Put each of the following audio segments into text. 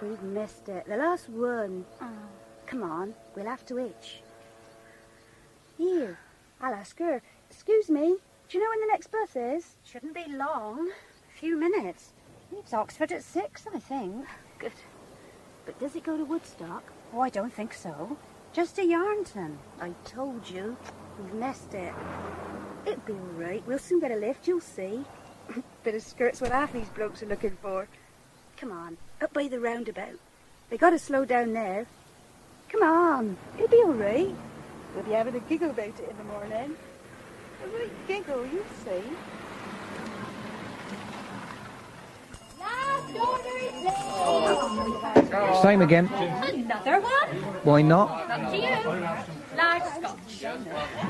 We've missed it. The last one. Oh. Come on, we'll have to hitch. Here, I'll ask her. Excuse me, do you know when the next bus is? Shouldn't be long. A few minutes. Leaves Oxford at 6, I think. Good. But does it go to Woodstock? Oh, I don't think so. Just to Yarnton. I told you. We've missed it. It'll be all right. We'll soon get a lift, you'll see. Bit of skirt's what half these blokes are looking for. Come on, up by the roundabout. They got to slow down there. Come on, it'll be all right. We'll be having a giggle about it in the morning. A right giggle, you'll see. Last order is there. Same again. Another one? Why not? Up to you. Large Scotch.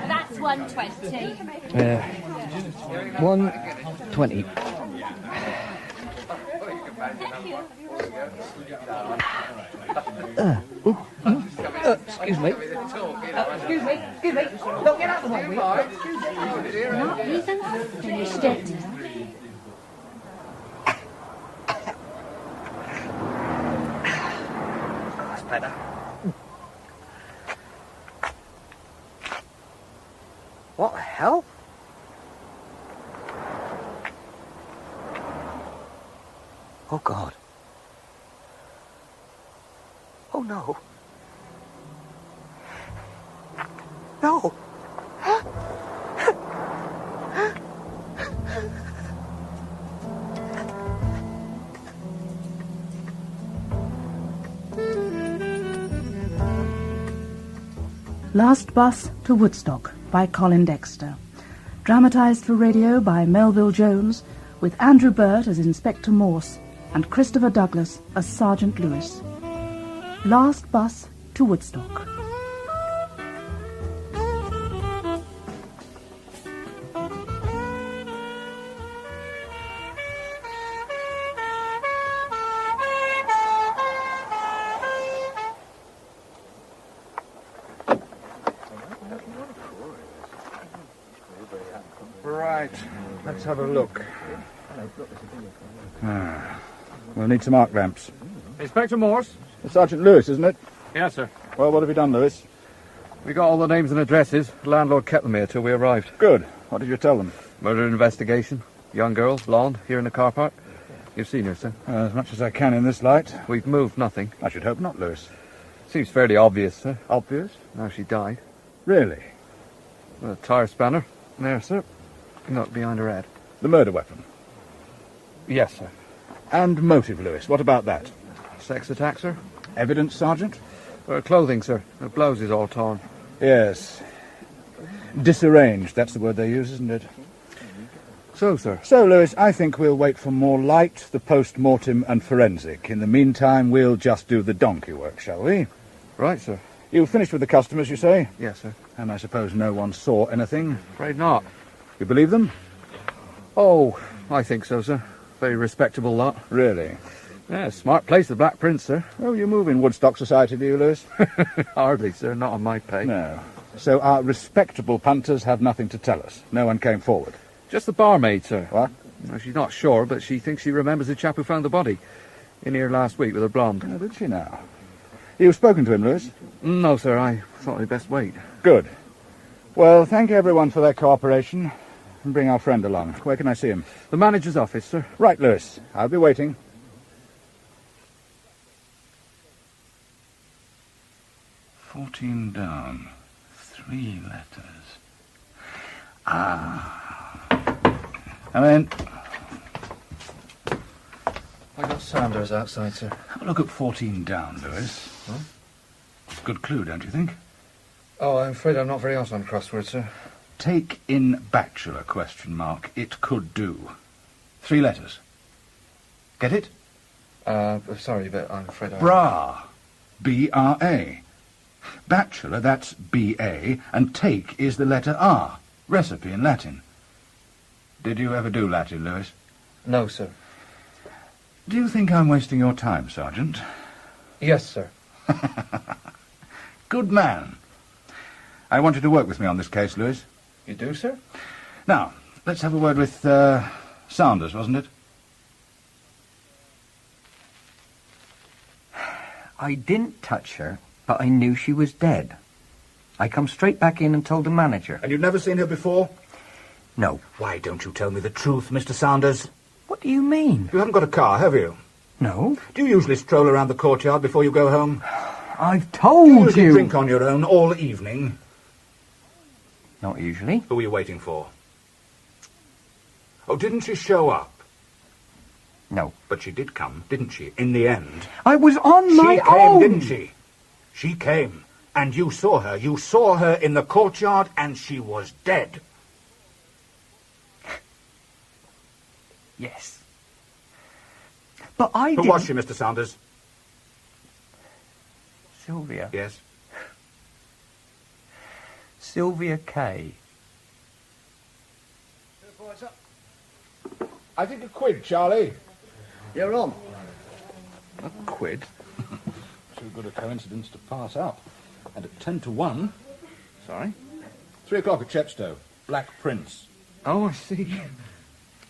That's 120. 120. Thank you. Excuse me. Excuse me. Don't get out of the way. Not even finished it. That's better. What the hell? Oh, God. Oh, no. No. Last Bus to Woodstock by Colin Dexter. Dramatised for radio by Melville Jones, with Andrew Burt as Inspector Morse and Christopher Douglas as Sergeant Lewis. Last Bus to Woodstock. Right, let's have a look. We'll need some arc lamps. Inspector Morse? Sergeant Lewis, isn't it? Yes, sir. Well, what have you done, Lewis? We got all the names and addresses. The landlord kept them here till we arrived. Good. What did you tell them? Murder investigation. Young girl, blonde, here in the car park. You've seen her, sir. As much as I can in this light. We've moved nothing. I should hope not, Lewis. Seems fairly obvious, sir. Obvious? Now she died. Really? A tire spanner. There, sir. Knocked behind her head. The murder weapon? Yes, sir. And motive, Lewis. What about that? Sex attack, sir? Evidence, Sergeant? Her clothing, sir. Her blouse is all torn. Yes. Disarranged, that's the word they use, isn't it? So, sir. So, Lewis, I think we'll wait for more light, the post-mortem and forensic. In the meantime, we'll just do the donkey work, shall we? Right, sir. You finished with the customers, you say? Yes, sir. And I suppose no one saw anything? Afraid not. You believe them? Oh, I think so, sir. Very respectable lot. Really? Yeah, smart place, the Black Prince, sir. Oh, you move in Woodstock society, do you, Lewis? Hardly, sir. Not on my pay. No. So our respectable punters have nothing to tell us. No one came forward. Just the barmaid, sir. What? Well, she's not sure, but she thinks she remembers the chap who found the body. In here last week with her blonde. Oh, did she now? You've spoken to him, Lewis? No, sir. I thought I'd best wait. Good. Well, thank you, everyone, for their cooperation. And bring our friend along. Where can I see him? The manager's office, sir. Right, Lewis. I'll be waiting. "14 down. 3 letters. Ah. Come in. I got Sanders outside, sir. Have a look at 14 down, Lewis. Huh? It's a good clue, don't you think? Oh, I'm afraid I'm not very hot on crosswords, sir. Take in bachelor, question mark. It could do. 3 letters. Get it? Sorry, but I'm afraid I... Bra. B-R-A. Bachelor, that's B-A, and take is the letter R. Recipe in Latin. Did you ever do Latin, Lewis? No, sir. Do you think I'm wasting your time, Sergeant? Yes, sir. Good man. I want you to work with me on this case, Lewis. You do, sir? Now, let's have a word with, Sanders, wasn't it? I didn't touch her, but I knew she was dead. I come straight back in and told the manager. And you've never seen her before? No. Why don't you tell me the truth, Mr. Saunders? What do you mean? You haven't got a car, have you? No. Do you usually stroll around the courtyard before you go home? I've Do you told usually you. drink on your own all evening? Not usually. Who were you waiting for? Oh, didn't she show up? No. But she did come, didn't she, in the end? I was on my She came, own. didn't she? She came, and you saw her. You saw her in the courtyard, and she was dead. Yes. But I Who didn't... was she, Mr. Saunders? Sylvia. Yes. Sylvia Kay. I think a quid, Charlie. You're on. A quid? Too good a coincidence to pass up. And at 10 to 1... Sorry? 3 o'clock at Chepstow. Black Prince. Oh, I see.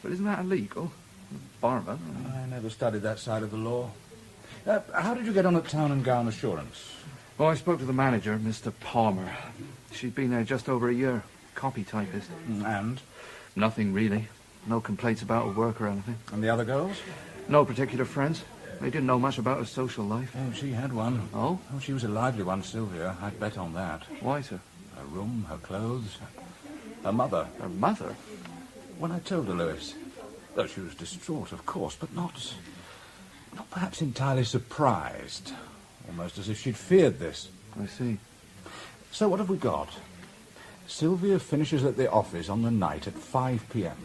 But isn't that illegal? Barber. I never studied that side of the law. How did you get on at Town and Gown Assurance? Well, I spoke to the manager, Mr. Palmer. She'd been there just over a year. Copy typist. And? Nothing, really. No complaints about her work or anything. And the other girls? No particular friends. They didn't know much about her social life. Oh, she had one. Oh? Oh, she was a lively one, Sylvia. I'd bet on that. Why, sir? Her room, her clothes, her mother. Her mother? When I told her, Lewis, though she was distraught, of course, but not perhaps entirely surprised. Almost as if she'd feared this. I see. So what have we got? Sylvia finishes at the office on the night at 5 p.m.,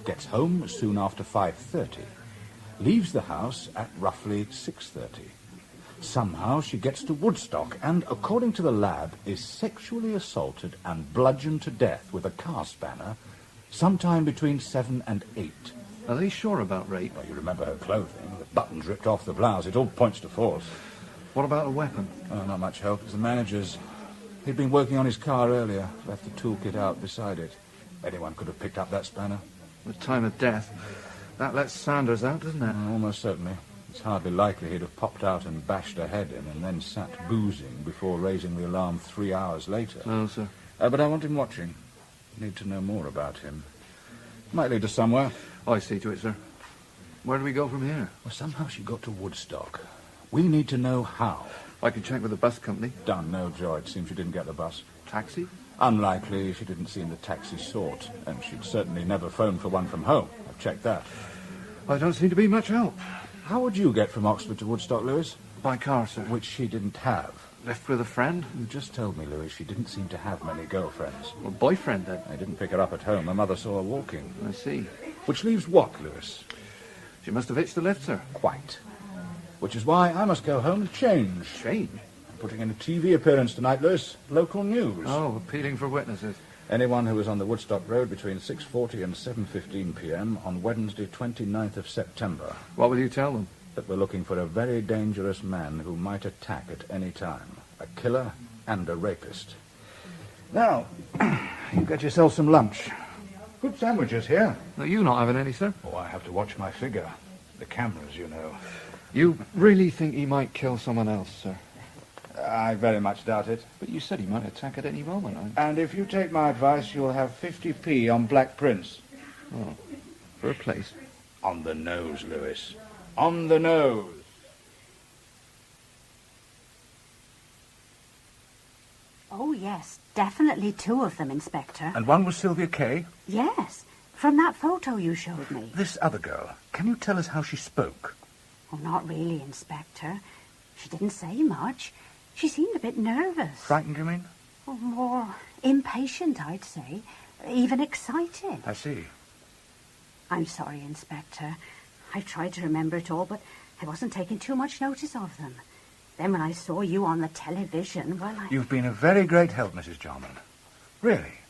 gets home soon after 5:30, leaves the house at roughly 6:30. Somehow she gets to Woodstock and, according to the lab, is sexually assaulted and bludgeoned to death with a car spanner sometime between 7 and 8. Are they sure about rape? Well, you remember her clothing, the buttons ripped off the blouse. It all points to force. What about a weapon? Oh, not much help. It's the manager's. He'd been working on his car earlier, left the toolkit out beside it. Anyone could have picked up that spanner. The time of death. That lets Sanders out, doesn't it? Almost certainly. It's hardly likely he'd have popped out and bashed her head in and then sat boozing before raising the alarm 3 hours later. No, sir. But I want him watching. Need to know more about him. Might lead us somewhere. I see to it, sir. Where do we go from here? Well, somehow she got to Woodstock. We need to know how. I can check with the bus company. Done, no joy. It seems she didn't get the bus. Taxi? Unlikely. She didn't seem the taxi sort, and she'd certainly never phoned for one from home. I've checked that. I don't seem to be much help. How would you get from Oxford to Woodstock, Lewis? By car, sir. Which she didn't have. Left with a friend? You just told me, Lewis, she didn't seem to have many girlfriends. Well, boyfriend, then. I didn't pick her up at home. Her mother saw her walking. I see. Which leaves what, Lewis? She must have hitched the lift, sir. Quite. Which is why I must go home and change. Change? I'm putting in a TV appearance tonight, Lewis. Local news. Oh, appealing for witnesses. Anyone who was on the Woodstock Road between 6:40 and 7:15 p.m. on Wednesday, 29th of September. What will you tell them? That we're looking for a very dangerous man who might attack at any time. A killer and a rapist. Now, you get yourself some lunch. Good sandwiches here. Are you not having any, sir? Oh, I have to watch my figure. The cameras, you know. You really think he might kill someone else, sir? I very much doubt it. But you said he might attack at any moment. And if you take my advice, you'll have 50p on Black Prince. Oh, for a place. On the nose, Lewis. On the nose. Oh, yes, definitely 2 of them, Inspector. And one was Sylvia Kay? Yes, from that photo you showed me. This other girl, can you tell us how she spoke? Oh, not really, Inspector. She didn't say much. She seemed a bit nervous. Frightened, you mean? Oh, more impatient, I'd say. Even excited. I see. I'm sorry, Inspector. I've tried to remember it all, but I wasn't taking too much notice of them. Then when I saw you on the television, well, You've been a very great help, Mrs. Jarman. Really?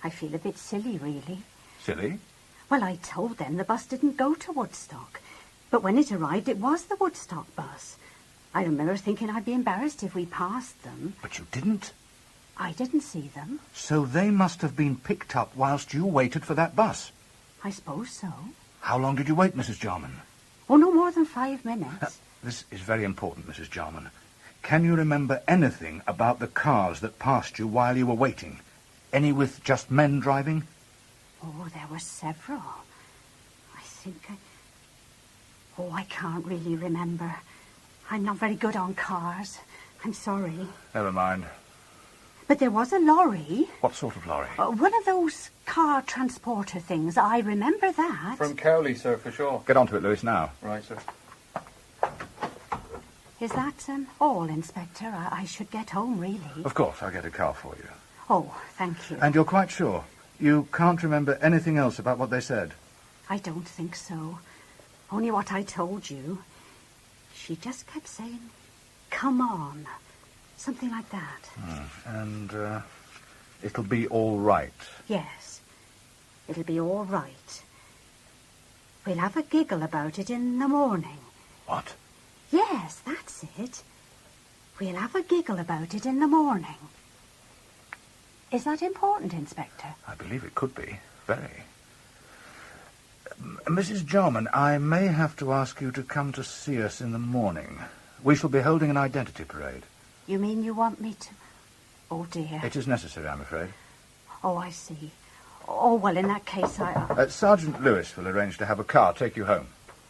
I feel a bit silly, really. Silly? Well, I told them the bus didn't go to Woodstock. But when it arrived, it was the Woodstock bus. I remember thinking I'd be embarrassed if we passed them. But you didn't? I didn't see them. So they must have been picked up whilst you waited for that bus? I suppose so. How long did you wait, Mrs. Jarman? Oh, no more than 5 minutes. This is very important, Mrs. Jarman. Can you remember anything about the cars that passed you while you were waiting? Any with just men driving? Oh, there were several. I can't really remember. I'm not very good on cars. I'm sorry. Never mind. But there was a lorry. What sort of lorry? One of those car transporter things. I remember that. From Cowley, sir, for sure. Get onto it, Lewis, now. Right, sir. Is that all, Inspector? I should get home, really. Of course, I'll get a car for you. Oh, thank you. And you're quite sure? You can't remember anything else about what they said? I don't think so. Only what I told you. She just kept saying, "Come on." Something like that. And, it'll be all right. Yes. It'll be all right. We'll have a giggle about it in the morning. What? Yes, that's it. We'll have a giggle about it in the morning. Is that important, Inspector? I believe it could be. Very. Mrs. Jarman, I may have to ask you to come to see us in the morning. We shall be holding an identity parade. You mean you want me to... Oh, dear. It is necessary, I'm afraid. Oh, I see. Oh, well, in that case, Sergeant Lewis will arrange to have a car take you home.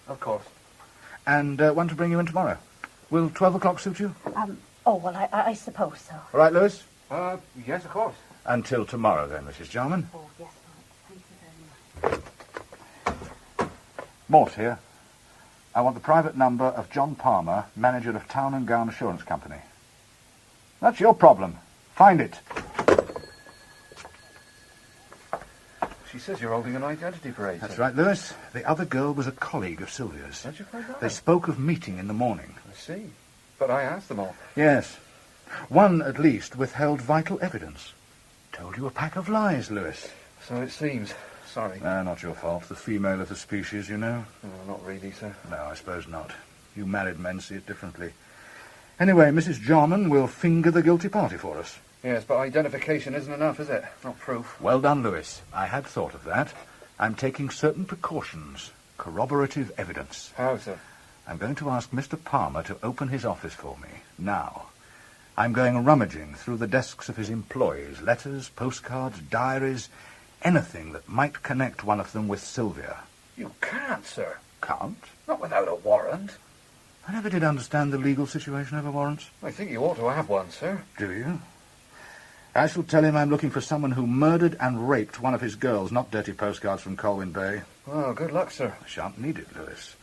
Of course. And one to bring you in tomorrow. Will 12 o'clock suit you? Oh, well, I suppose so. All right, Lewis? Yes, of course. Until tomorrow, then, Mrs. Jarman. Oh, yes, right. Thank you very much. Morse here. I want the private number of John Palmer, manager of Town and Gown Assurance Company. That's your problem. Find it. She says you're holding an identity parade. That's right, Lewis. The other girl was a colleague of Sylvia's. How'd you find that? They spoke of meeting in the morning. I see. But I asked them all. Yes. One, at least, withheld vital evidence. Told you a pack of lies, Lewis. So it seems. Sorry. Not your fault. The female of the species, you know. Not really, sir. No, I suppose not. You married men see it differently. Anyway, Mrs. Jarman will finger the guilty party for us. Yes, but identification isn't enough, is it? Not proof. Well done, Lewis. I had thought of that. I'm taking certain precautions. Corroborative evidence. How, sir? I'm going to ask Mr. Palmer to open his office for me, now. I'm going rummaging through the desks of his employees, letters, postcards, diaries, anything that might connect one of them with Sylvia. You can't, sir. Can't? Not without a warrant. I never did understand the legal situation over warrants. I think you ought to have one, sir. Do you? I shall tell him I'm looking for someone who murdered and raped one of his girls, not dirty postcards from Colin Bay. Well, good luck, sir. I shan't need it, Lewis.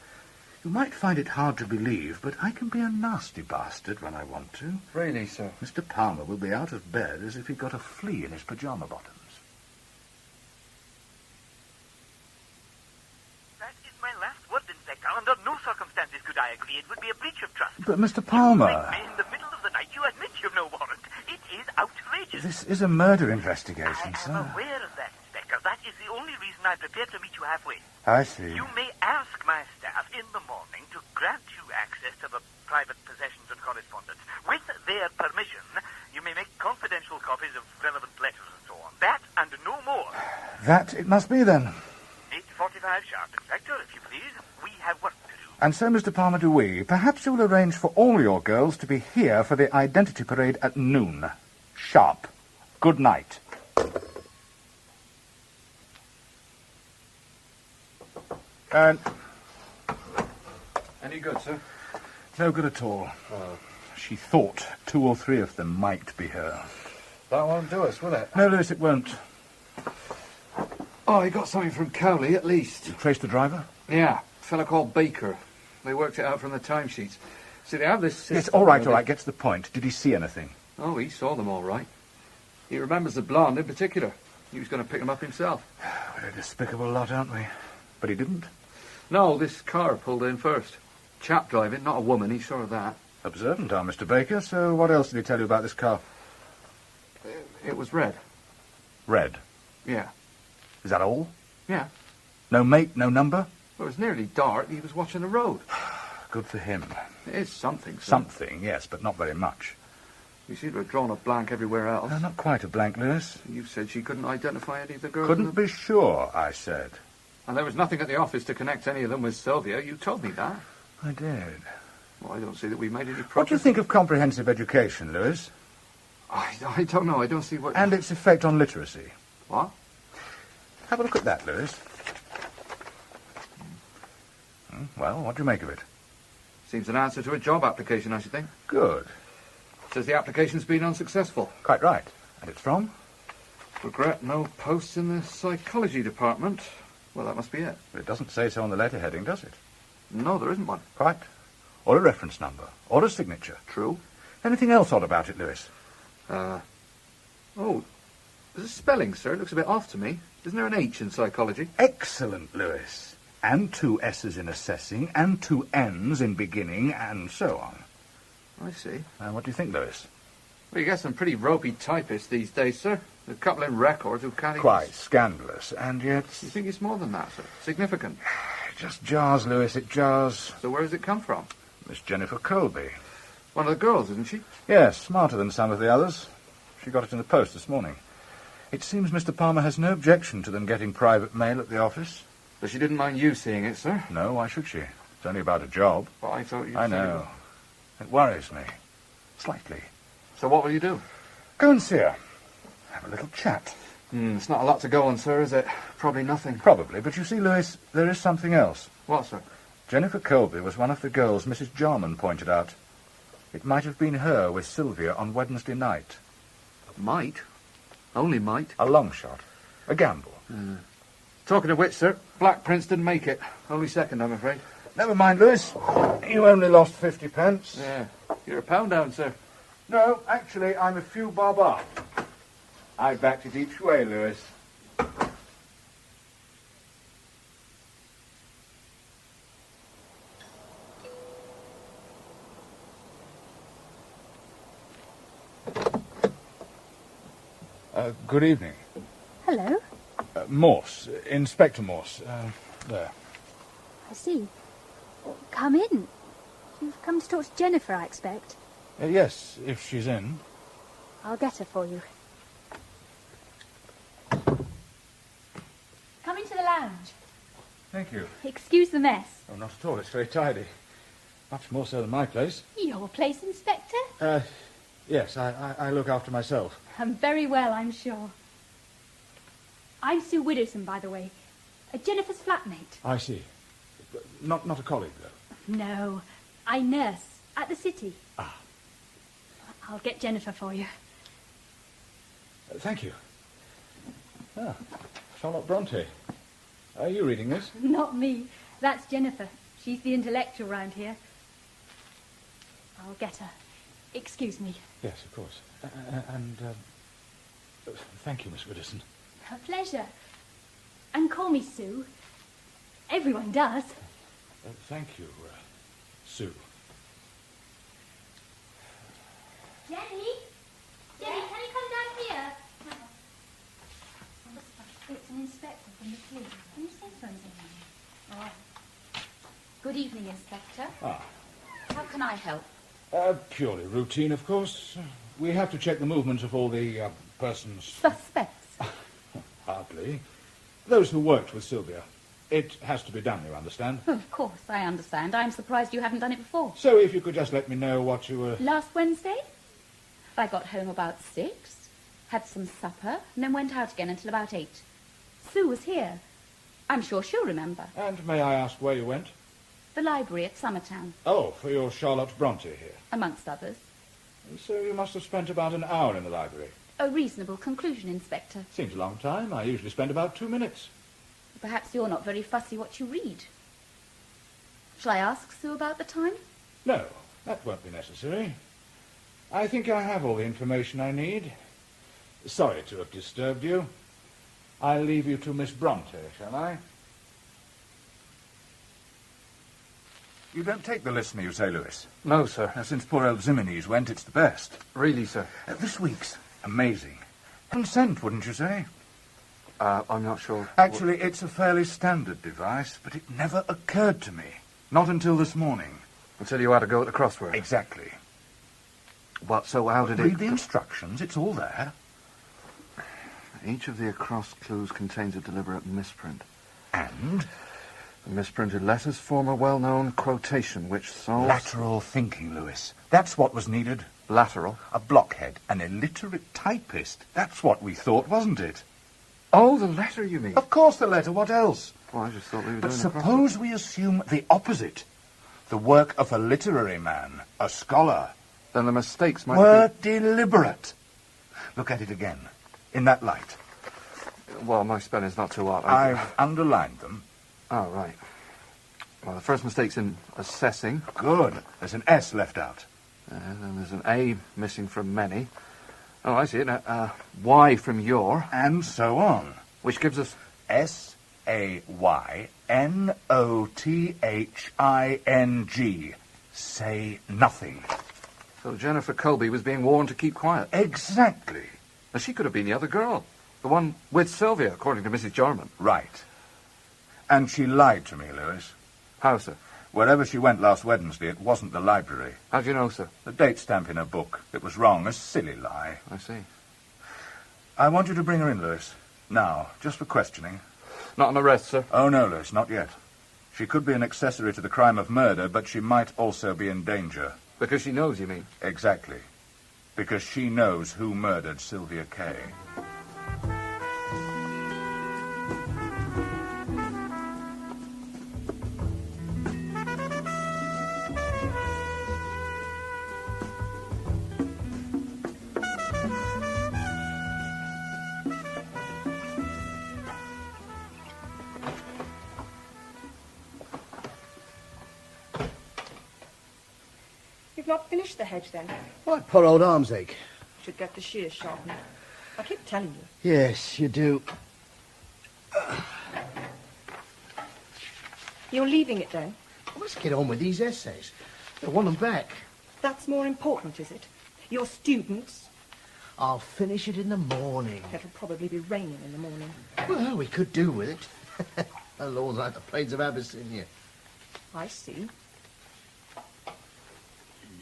You might find it hard to believe, but I can be a nasty bastard when I want to. Really, sir? Mr. Palmer will be out of bed as if he'd got a flea in his pyjama bottoms. That is my last word, Inspector. Under no circumstances could I agree. It would be a breach of trust. But, Mr. Palmer... You ring me in the middle of the night. You admit you've no warrant. It is outrageous. This is a murder investigation, I sir. am aware of that, Inspector. That is the only reason I'm prepared to meet you halfway. I see. You may ask my staff in the morning to grant you access to the private possessions and correspondence. With their permission, you may make confidential copies of relevant letters and so on. That and no more. That it must be, then. 8:45 sharp, Inspector, if you please. We have work to do. And so, Mr. Palmer, do we. Perhaps you'll arrange for all your girls to be here for the identity parade at noon. Sharp. Good night. And... Any good, sir? no good at all. She thought 2 or 3 of them might be her. That won't do us, will it? No, Lewis, it won't. Oh, he got something from Cowley, at least. You traced the driver? Yeah, a fella called Baker. They worked it out from the timesheets. See, they have this system... Yes, all right, get to the point. Did he see anything? Oh, he saw them all right. He remembers the blonde in particular. He was going to pick them up himself. What a despicable lot, aren't we? But he didn't. No, this car pulled in first. Chap driving, not a woman, he's sure of that. Observant, Mr. Baker. So what else did he tell you about this car? It was red. Red. Yeah. Is that all? Yeah. No make, no number? Well, it was nearly dark. He was watching the road. Good for him. It is something, sir. Something, yes, but not very much. You seem to have drawn a blank everywhere else. No, not quite a blank, Lewis. You said she couldn't identify any of the girls. Couldn't be sure, I said. And there was nothing at the office to connect any of them with Sylvia. You told me that. I did. Well, I don't see that we've made any progress. What do you think of comprehensive education, Lewis? I don't know. I don't see what... And its effect on literacy? What? Have a look at that, Lewis. Well, what do you make of it? Seems an answer to a job application, I should think. Good. Says the application's been unsuccessful. Quite right. And it's from? Regret no posts in the psychology department. Well, that must be it. But it doesn't say so on the letter heading, does it? No, there isn't one. Quite. Or a reference number. Or a signature. True. Anything else odd about it, Lewis? Oh, there's a spelling, sir. It looks a bit off to me. Isn't there an H in psychology? Excellent, Lewis. And 2 S's in assessing, and 2 N's in beginning, and so on. I see. What do you think, Lewis? Well, you get some pretty ropey typists these days, sir. A couple in records who can't even... Quite scandalous, and yet... You think it's more than that, sir? Significant? It just jars, Lewis, it jars. So where does it come from? Miss Jennifer Colby. One of the girls, isn't she? Yes, smarter than some of the others. She got it in the post this morning. It seems Mr. Palmer has no objection to them getting private mail at the office. But she didn't mind you seeing it, sir? No, why should she? It's only about a job. Well, I thought you'd I say know. It worries me. Slightly. So what will you do? Go and see her. Have a little chat. It's not a lot to go on, sir, is it? Probably nothing. Probably, but you see, Lewis, there is something else. What, sir? Jennifer Colby was one of the girls Mrs. Jarman pointed out. It might have been her with Sylvia on Wednesday night. Might? Only might? A long shot. A gamble. Talking of which, sir, Black Prince didn't make it. Only second, I'm afraid. Never mind, Lewis. You only lost 50 pence. Yeah. You're a pound down, sir. No, actually, I'm a few bob off. I backed it each way, Lewis. Good evening. Hello. Morse, Inspector Morse. There. I see. Come in. You've come to talk to Jennifer, I expect. Yes, if she's in. I'll get her for you. Come into the lounge. Thank you. Excuse the mess. Oh, not at all. It's very tidy. Much more so than my place. Your place, Inspector? Yes, I look after myself. Very well, I'm sure. I'm Sue Widdowson, by the way. Jennifer's flatmate. I see. Not a colleague, though. No, I nurse at the city. Ah. I'll get Jennifer for you. Thank you. Ah, Charlotte Bronte. Are you reading this? Not me. That's Jennifer. She's the intellectual round here. I'll get her. Excuse me. Yes, of course. Thank you, Miss Widdowson. A pleasure. And call me Sue. Everyone does. Thank you, Sue. Jenny? Jenny, can you come down here? It's an inspector from the police. Can you say something? Oh. Good evening, Inspector. Ah. How can I help? Purely routine, of course. We have to check the movements of all the persons... Suspects? Hardly. Those who worked with Sylvia. It has to be done, you understand? Oh, of course, I understand. I'm surprised you haven't done it before. So if you could just let me know what you were... Last Wednesday? I got home about 6, had some supper, and then went out again until about 8. Sue was here. I'm sure she'll remember. And may I ask where you went? The library at Summertown. Oh, for your Charlotte Bronte here. Amongst others. So you must have spent about an hour in the library. A reasonable conclusion, Inspector. Seems a long time. I usually spend about 2 minutes. Perhaps you're not very fussy what you read. Shall I ask Sue about the time? No, that won't be necessary. I think I have all the information I need. Sorry to have disturbed you. I'll leave you to Miss Bronte, shall I? You don't take the listener, you say, Lewis? No, sir. Since poor old Ximenes went, it's the best. Really, sir? This week's amazing. Consent, wouldn't you say? I'm not sure. Actually, it's a fairly standard device, but it never occurred to me. Not until this morning. Until you had to go at the crossword? Exactly. What, so how did it... Read the instructions, it's all there. Each of the across clues contains a deliberate misprint. And The misprinted letters form a well-known quotation which solves... Lateral thinking, Lewis. That's what was needed. Lateral? A blockhead, an illiterate typist. That's what we thought, wasn't it? Oh, the letter, you mean? Of course the letter. What else? Well, I just thought we were But doing suppose we assume the opposite. The work of a literary man, a scholar. Then the mistakes might were deliberate. Look at it again, in that light. Well, my spelling's not too hard. I've underlined them. Oh, right. Well, the first mistake's in assessing. Good. There's an S left out. Then there's an A missing from many. Oh, I see it. A Y from your. And so on. Which gives us... S-A-Y-N-O-T-H-I-N-G. Say nothing. So Jennifer Colby was being warned to keep quiet. Exactly. Now, she could have been the other girl. The one with Sylvia, according to Mrs. Jarman. Right. And she lied to me, Lewis. How, sir? Wherever she went last Wednesday, it wasn't the library. How do you know, sir? The date stamp in her book. It was wrong, a silly lie. I see. I want you to bring her in, Lewis. Now, just for questioning. Not an arrest, sir? Oh, no, Lewis, not yet. She could be an accessory to the crime of murder, but she might also be in danger. Because she knows, you mean? Exactly. Because she knows who murdered Sylvia Kay. You've not finished the hedge, then? My poor old arms ache. Should get the shears sharpened. I keep telling you. Yes, you do. You're leaving it, then? Let's get on with these essays. I want them back. That's more important, is it? Your students? I'll finish it in the morning. It'll probably be raining in the morning. Well, we could do with it. The law's like the plains of Abyssinia. I see.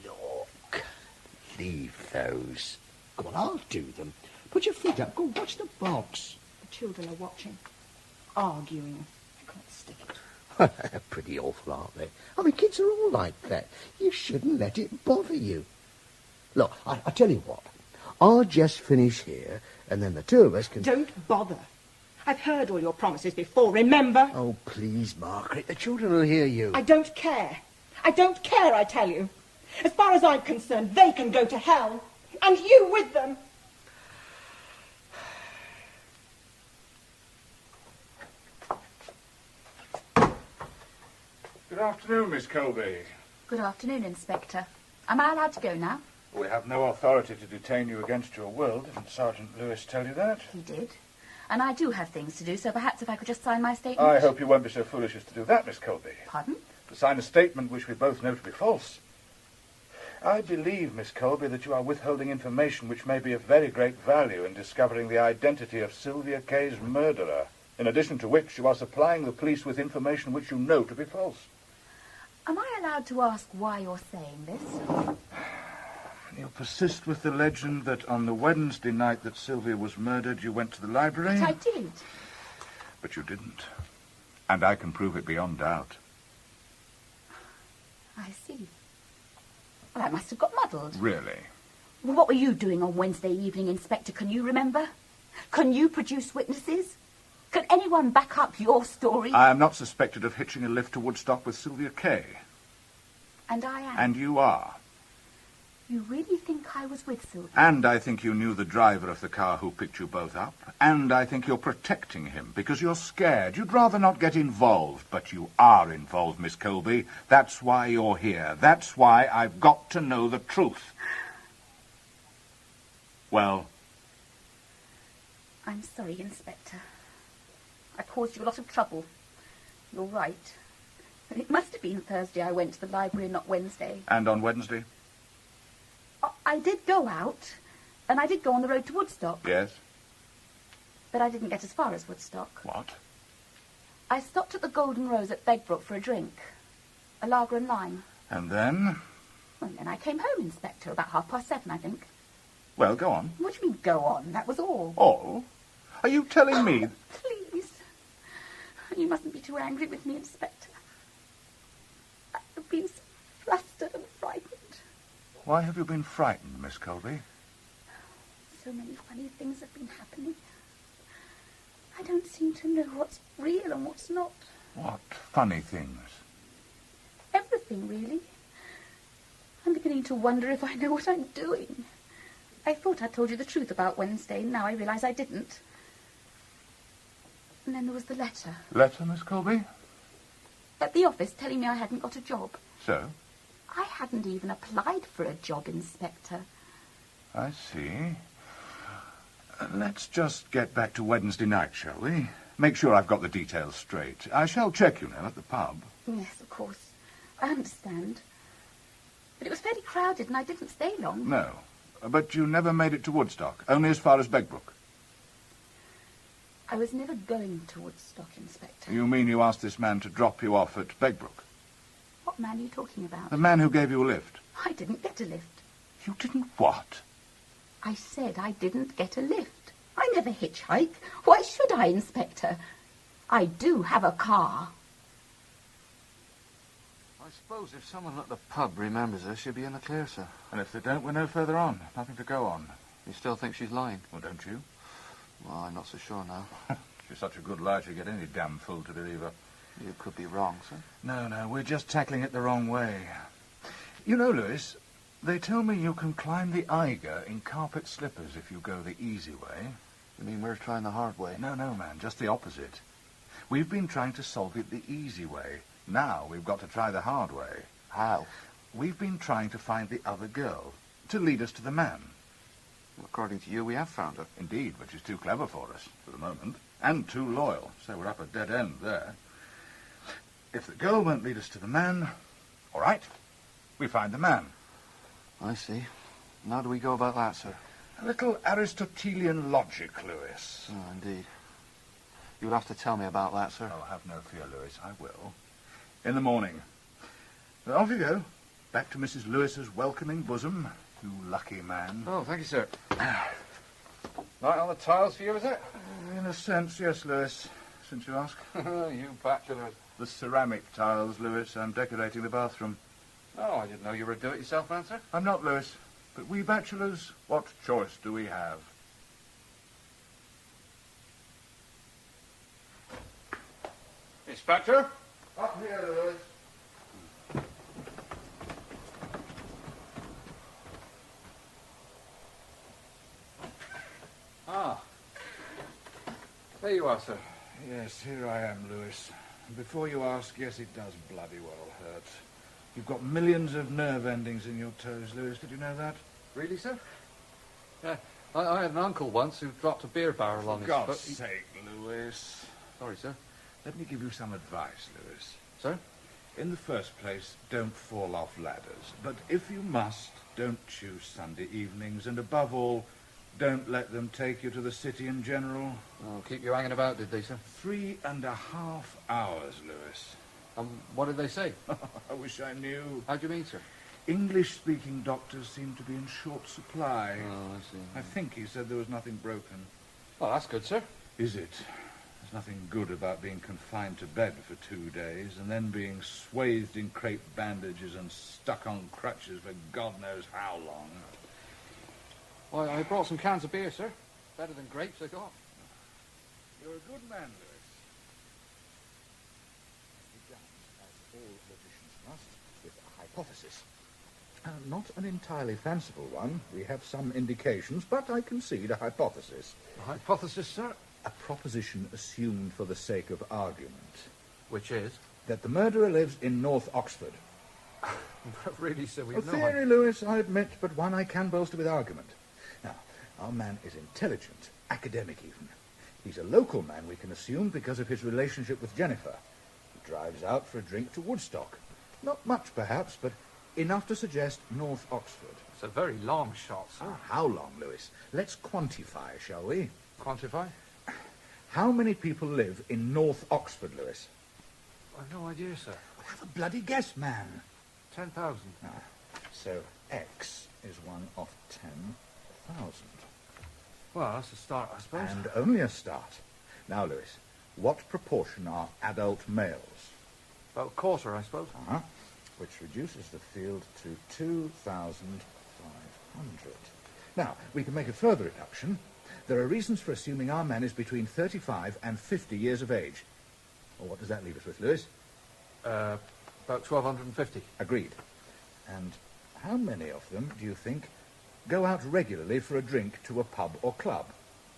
Look. Leave those. Go on, I'll do them. Put your feet up. Go watch the box. The children are watching. Arguing. I can't stick it. They're pretty awful, aren't they? I mean, kids are all like that. You shouldn't let it bother you. Look, I tell you what. I'll just finish here, and then the two of us can... Don't bother. I've heard all your promises before, remember? Oh, please, Margaret. The children will hear you. I don't care. I don't care, I tell you. As far as I'm concerned, they can go to hell. And you with them. Good afternoon, Miss Colby. Good afternoon, Inspector. Am I allowed to go now? We have no authority to detain you against your will. Didn't Sergeant Lewis tell you that? He did. And I do have things to do, so perhaps if I could just sign my statement. I hope you won't be so foolish as to do that, Miss Colby. Pardon? To sign a statement which we both know to be false. I believe, Miss Colby, that you are withholding information which may be of very great value in discovering the identity of Sylvia Kay's murderer, in addition to which you are supplying the police with information which you know to be false. Am I allowed to ask why you're saying this? You persist with the legend that on the Wednesday night that Sylvia was murdered, you went to the library? But I did. But you didn't. And I can prove it beyond doubt. I see. Well, I must have got muddled. Really? Well, what were you doing on Wednesday evening, Inspector? Can you remember? Can you produce witnesses? Can anyone back up your story? I am not suspected of hitching a lift to Woodstock with Sylvia Kay. And I am. And you are. You really think I was with Sylvia? And I think you knew the driver of the car who picked you both up. And I think you're protecting him because you're scared. You'd rather not get involved, but you are involved, Miss Colby. That's why you're here. That's why I've got to know the truth. Well? I'm sorry, Inspector. I caused you a lot of trouble. You're right. It must have been Thursday I went to the library, not Wednesday. And on Wednesday? I did go out, and I did go on the road to Woodstock. Yes. But I didn't get as far as Woodstock. What? I stopped at the Golden Rose at Begbrook for a drink. A lager and lime. And then? And then I came home, Inspector, about 7:30, I think. Well, go on. What do you mean, go on? That was all. All? Are you telling me? Please. you mustn't be too angry with me, Inspector. I've been so flustered and frightened. Why have you been frightened, Miss Colby? So many funny things have been happening. I don't seem to know what's real and what's not. What funny things? Everything, really. I'm beginning to wonder if I know what I'm doing. I thought I told you the truth about Wednesday. Now I realise I didn't. And then there was the letter. Letter, Miss Colby? At the office telling me I hadn't got a job. So? I hadn't even applied for a job, Inspector. I see. Let's just get back to Wednesday night, shall we? Make sure I've got the details straight. I shall check, you know, at the pub. Yes, of course. I understand. But it was fairly crowded and I didn't stay long. No. But you never made it to Woodstock, only as far as Begbrook. I was never going to Woodstock, Inspector. You mean you asked this man to drop you off at Begbrook? What man are you talking about? The man who gave you a lift. I didn't get a lift. You didn't what? I said I didn't get a lift. I never hitchhike. Why should I, Inspector? I do have a car. I suppose if someone at the pub remembers her, she'll be in the clear, sir. And if they don't, we're no further on. Nothing to go on. You still think she's lying? Well, don't you? Well, I'm not so sure now. She's such a good liar to get any damn fool to believe her. You could be wrong, sir. No, we're just tackling it the wrong way. You know, Lewis, they tell me you can climb the Eiger in carpet slippers if you go the easy way. You mean we're trying the hard way? No, man, just the opposite. We've been trying to solve it the easy way. Now we've got to try the hard way. How? We've been trying to find the other girl, to lead us to the man. Well, according to you, we have found her. Indeed, but she's too clever for us, for the moment, and too loyal, so we're up a dead end there. If the girl won't lead us to the man, all right, we find the man. I see. And how do we go about that, sir? A little Aristotelian logic, Lewis. Oh, indeed. You'll have to tell me about that, sir. Oh, have no fear, Lewis, I will. In the morning. Well, off you go. Back to Mrs. Lewis's welcoming bosom. You lucky man. Oh, thank you, sir. Right on the tiles for you, is it? In a sense, yes, Lewis, since you ask. You bachelors. The ceramic tiles, Lewis. I'm decorating the bathroom. Oh, I didn't know you were a do-it-yourself man, sir. I'm not, Lewis. But we bachelors, what choice do we have? Inspector? Up here, Lewis. Ah. There you are, sir. Yes, here I am, Lewis. And before you ask, yes, it does bloody well hurt. You've got millions of nerve endings in your toes, Lewis. Did you know that? Really, sir? Yeah. I had an uncle once who dropped a beer barrel on For his God's foot. sake, Lewis. Sorry, sir. Let me give you some advice, Lewis. Sir? In the first place, don't fall off ladders. But if you must, don't choose Sunday evenings. And above all, don't let them take you to the city in general. Oh, keep you hanging about, did they, sir? 3.5 hours, Lewis. What did they say? I wish I knew. How do you mean, sir? English-speaking doctors seem to be in short supply. Oh, I see. I think he said there was nothing broken. Well, that's good, sir. Is it? There's nothing good about being confined to bed for 2 days and then being swathed in crepe bandages and stuck on crutches for God knows how long. Well, I brought some cans of beer, sir. Better than grapes, I got. You're a good man, Lewis. Began, as all logicians must, with a hypothesis. Not an entirely fanciful one. We have some indications, but I concede a hypothesis. A hypothesis, sir? A proposition assumed for the sake of argument. Which is? That the murderer lives in North Oxford. Really, sir, we A know. theory, Lewis, I admit, but one I can bolster with argument. Now, our man is intelligent, academic even. He's a local man, we can assume, because of his relationship with Jennifer. He drives out for a drink to Woodstock. Not much, perhaps, but enough to suggest North Oxford. It's a very long shot, sir. How long, Lewis? Let's quantify, shall we? Quantify? How many people live in North Oxford, Lewis? I've no idea, sir. Well, have a bloody guess, man. 10,000. So X is 1 of 10,000. Well, that's a start, I suppose. And only a start. Now, Lewis, what proportion are adult males? About a quarter, I suppose. Uh-huh. Which reduces the field to 2,500. Now, we can make a further reduction. There are reasons for assuming our man is between 35 and 50 years of age. Well, what does that leave us with, Lewis? About 1,250. Agreed. And how many of them, do you think, go out regularly for a drink to a pub or club?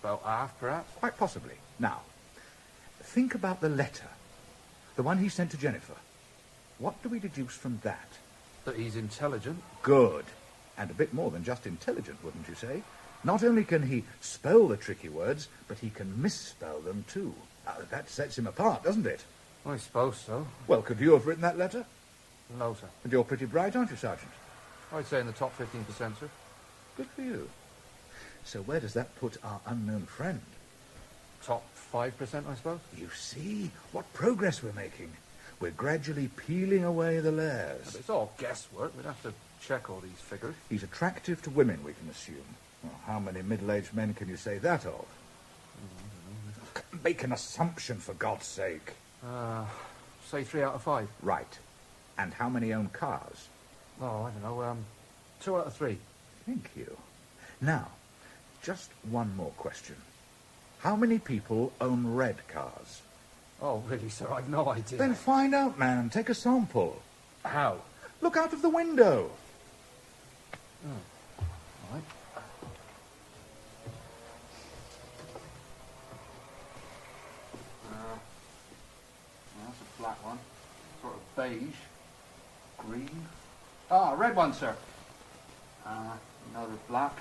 About half, perhaps. Quite possibly. Now, think about the letter. The one he sent to Jennifer. What do we deduce from that? That he's intelligent. Good. And a bit more than just intelligent, wouldn't you say? Not only can he spell the tricky words, but he can misspell them too. That sets him apart, doesn't it? I suppose so. Well, could you have written that letter? No, sir. And you're pretty bright, aren't you, Sergeant? I'd say in the top 15%, sir. Good for you. So where does that put our unknown friend? Top 5%, I suppose. You see what progress we're making. We're gradually peeling away the Yeah, layers. but it's all guesswork. We'd have to check all these figures. He's attractive to women, we can assume. Well, how many middle-aged men can you say that of? Make an assumption, for God's sake. Say 3 out of 5. Right. And how many own cars? Oh, I don't know. 2 out of 3. Thank you. Now, just one more question. How many people own red cars? Oh, really, sir? I've no idea. Then find out, man. Take a sample. How? Look out of the window. Oh. All right. That's a flat one. Sort of beige. Green. Ah, red one, sir. Another black,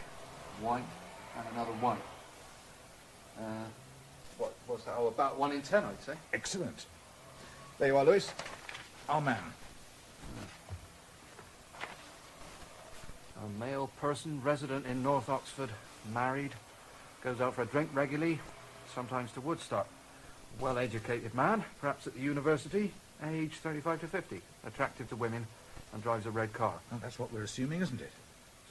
white, and another white. What's that? Oh, about 1 in 10, I'd say. Excellent. There you are, Lewis. Our man. A male person, resident in North Oxford, married, goes out for a drink regularly, sometimes to Woodstock. Well-educated man, perhaps at the university, age 35 to 50, attractive to women, and drives a red car. Well, that's what we're assuming, isn't it?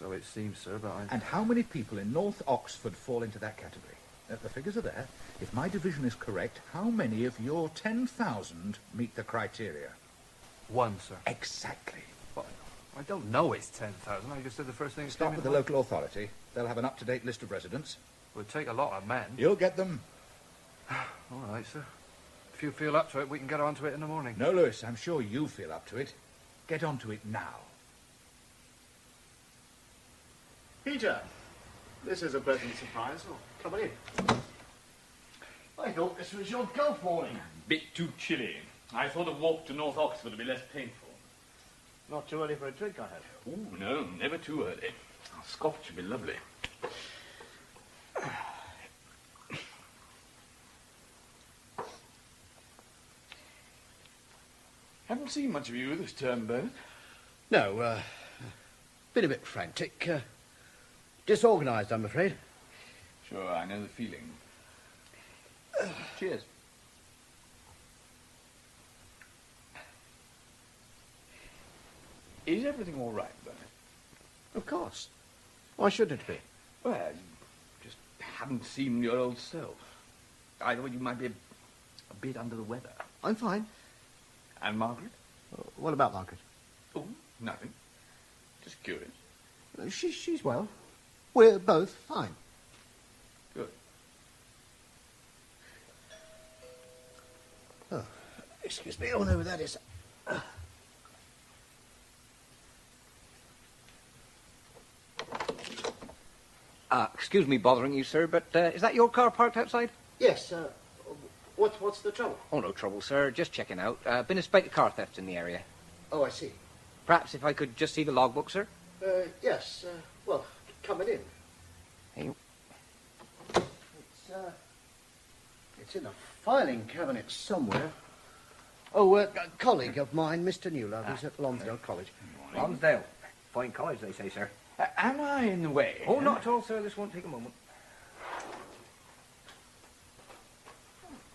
So it seems, sir, but I... And how many people in North Oxford fall into that category? The figures are there. If my division is correct, how many of your 10,000 meet the criteria? 1, sir. Exactly. But I don't know it's 10,000. I just said the first thing that Start came with in the mind. local authority. They'll have an up-to-date list of residents. Would take a lot of men. You'll get them. All right, sir. If you feel up to it, we can get on to it in the morning. No, Lewis, I'm sure you feel up to it. Get on to it now. Peter, this is a pleasant surprise. Oh, come on in. I thought this was your golf morning. Bit too chilly. I thought a walk to North Oxford would be less painful. Not too early for a drink, I hope. Ooh, no, never too early. A Scotch would be lovely. Haven't seen much of you this term, Bernard. No, been a bit frantic. Disorganised, I'm afraid. Sure, I know the feeling. Cheers. Is everything all right, Bernard? Of course. Why shouldn't it be? Well, you just haven't seemed your old self. I thought you might be a bit under the weather. I'm fine. And Margaret? What about Margaret? Oh, nothing. Just curious. She's well. We're both fine. Good. Oh, excuse me. Oh, no, that is... Excuse me bothering you, sir, but is that your car parked outside? Yes, what's the trouble? Oh, no trouble, sir. Just checking out. Been a spate of car thefts in the area. Oh, I see. Perhaps if I could just see the logbook, sir? Yes, well, coming in. Hey. It's in a filing cabinet somewhere. Oh, a colleague of mine, Mr. Newlove, who's at Lonsdale College. Lonsdale. Fine college, they say, sir. Am I in the way? Oh, not at all, sir. This won't take a moment.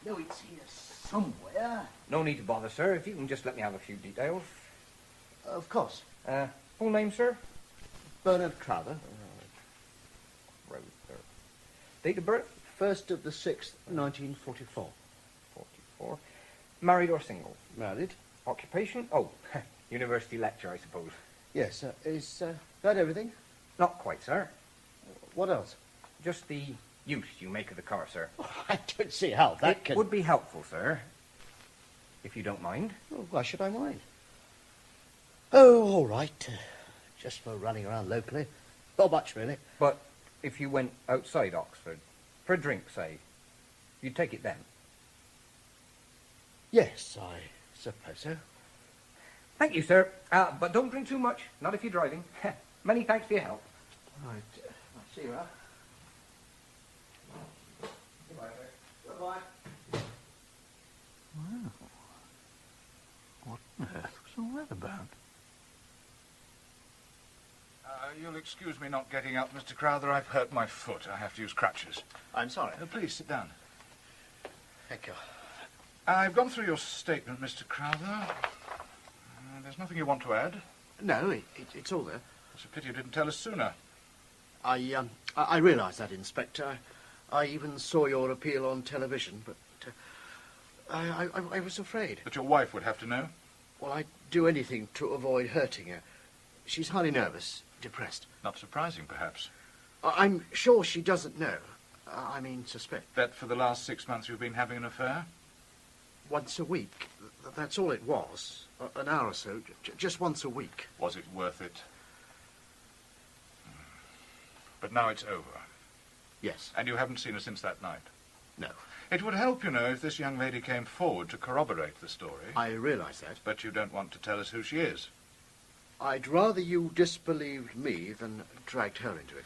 No, it's here somewhere. No need to bother, sir. If you can just let me have a few details. Of course. Full name, sir? Bernard Crowther. Date of birth? 1st of the 6th, 1944. for. Married or single? Married. Occupation? Oh, university lecturer, I suppose. Yes, is that everything? Not quite, sir. What else? Just the use you make of the car, sir. Oh, I don't see how that It would be helpful, sir, if you don't mind. Oh, why should I mind? Oh, all right. Just for running around locally. Not much, really. But if you went outside Oxford, for a drink, say, you'd take it then? Yes, I suppose so. Thank you, sir. But don't drink too much, not if you're driving. Many thanks for your help. Right. I'll see you out. Goodbye, sir. Goodbye. Well, what on earth was all that about? You'll excuse me not getting up, Mr. Crowther. I've hurt my foot. I have to use crutches. I'm sorry. Please sit down. Thank you. I've gone through your statement, Mr. Crowther. There's nothing you want to add? No, it's all there. It's a pity you didn't tell us sooner. I realise that, Inspector. I even saw your appeal on television, but I was afraid. That your wife would have to know? Well, I'd do anything to avoid hurting her. She's highly nervous, depressed. Not surprising, perhaps. I'm sure she doesn't know. Suspect. That for the last 6 months you've been having an affair? Once a week. That's all it was. An hour or so. Just once a week. Was it worth it? But now it's over. Yes. And you haven't seen her since that night? No. It would help, you know, if this young lady came forward to corroborate the story. I realise that. But you don't want to tell us who she is. I'd rather you disbelieved me than dragged her into it.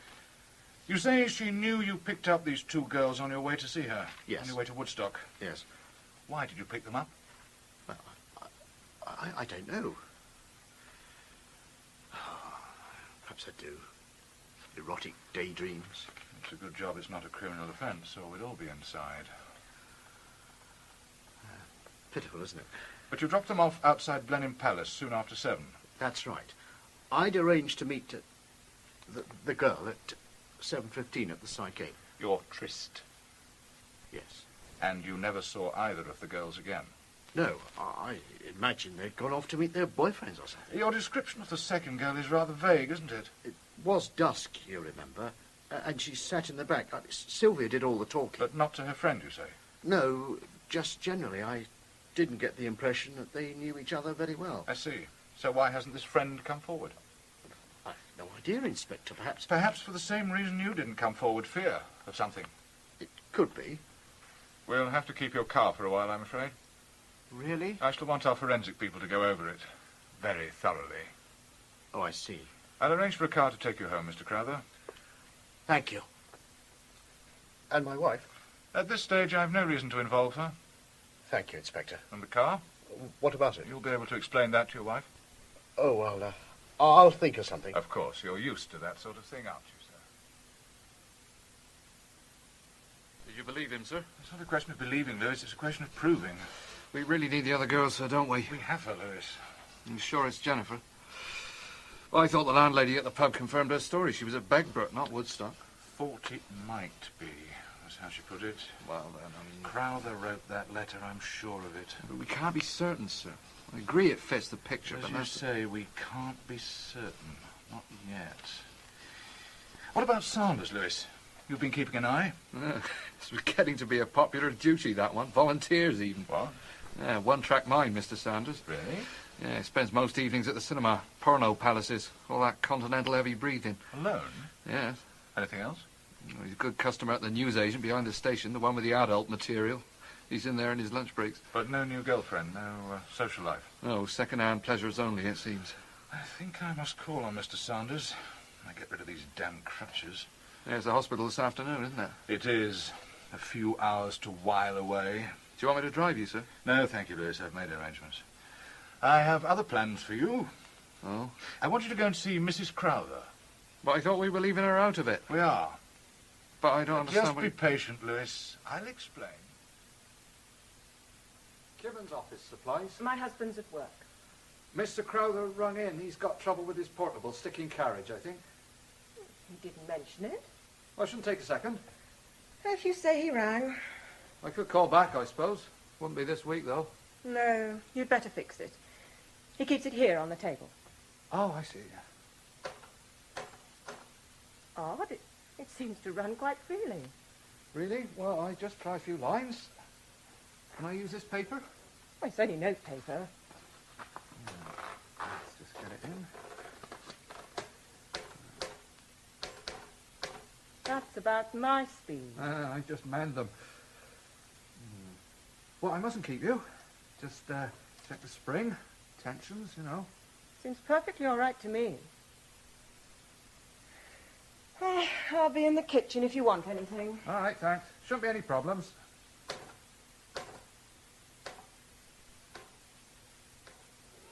You say she knew you picked up these two girls on your way to see her? Yes. On your way to Woodstock? Yes. Why did you pick them up? Well, I don't know. Perhaps I do. Erotic daydreams. It's a good job it's not a criminal offence, or we'd all be inside. Pitiful, isn't it? But you dropped them off outside Blenheim Palace soon after 7. That's right. I'd arranged to meet the girl at 7:15 at the side gate. Your tryst. Yes. And you never saw either of the girls again? No, I imagine they'd gone off to meet their boyfriends or something. Your description of the second girl is rather vague, isn't it? It was dusk, you remember, and she sat in the back. Sylvia did all the talking. But not to her friend, you say? No, just generally. I didn't get the impression that they knew each other very well. I see. So why hasn't this friend come forward? I've no idea, Inspector. Perhaps... Perhaps for the same reason you didn't come forward, fear of something. It could be. We'll have to keep your car for a while, I'm afraid. Really? I shall want our forensic people to go over it very thoroughly. Oh, I see. I'll arrange for a car to take you home, Mr. Crowther. Thank you. And my wife? At this stage, I've no reason to involve her. Thank you, Inspector. And the car? What about it? You'll be able to explain that to your wife? Oh, well, I'll think of something. Of course, you're used to that sort of thing, aren't you, sir? Did you believe him, sir? It's not a question of believing, Lewis. It's a question of proving. We really need the other girls, sir, don't we? We have her, Lewis. You sure it's Jennifer? Well, I thought the landlady at the pub confirmed her story. She was at Begbrook, not Woodstock. Thought it might be. That's how she put it. Well, then, I mean... Crowther wrote that letter, I'm sure of it. But we can't be certain, sir. I agree it fits the picture, As but you that's... say, we can't be certain. Not yet. What about Sanders, Lewis? You've been keeping an eye? It's getting to be a popular duty, that one. Volunteers, even. What? Yeah, one-track mind, Mr. Sanders. Really? Yeah, he spends most evenings at the cinema. Porno palaces. All that continental heavy breathing. Alone? Yes. Anything else? Well, he's a good customer at the newsagent behind the station, the one with the adult material. He's in there in his lunch breaks. But no new girlfriend, no social life? Oh, second-hand pleasures only, it seems. I think I must call on Mr. Sanders. I get rid of these damn crutches. There's the hospital this afternoon, isn't there? It is. A few hours to while away. Do you want me to drive you, sir? No, thank you, Lewis. I've made arrangements. I have other plans for you. Oh? I want you to go and see Mrs. Crowther. But I thought we were leaving her out of it. We are. But I don't understand Just what... be patient, Lewis. I'll explain. Kibben's office supplies. My husband's at work. Mr. Crowther rung in. He's got trouble with his portable sticking carriage, I think. He didn't mention it. Well, it shouldn't take a second. If you say he rang. I could call back, I suppose. Wouldn't be this week, though. No, you'd better fix it. He keeps it here on the table. Oh, I see. Odd. It seems to run quite freely. Really? Well, I just try a few lines. Can I use this paper? Well, it's only notepaper. Let's just get it in. That's about my speed. I just mend them. Well, I mustn't keep you. Just check the spring, tensions, you know. Seems perfectly all right to me. I'll be in the kitchen if you want anything. All right, thanks. Shouldn't be any problems.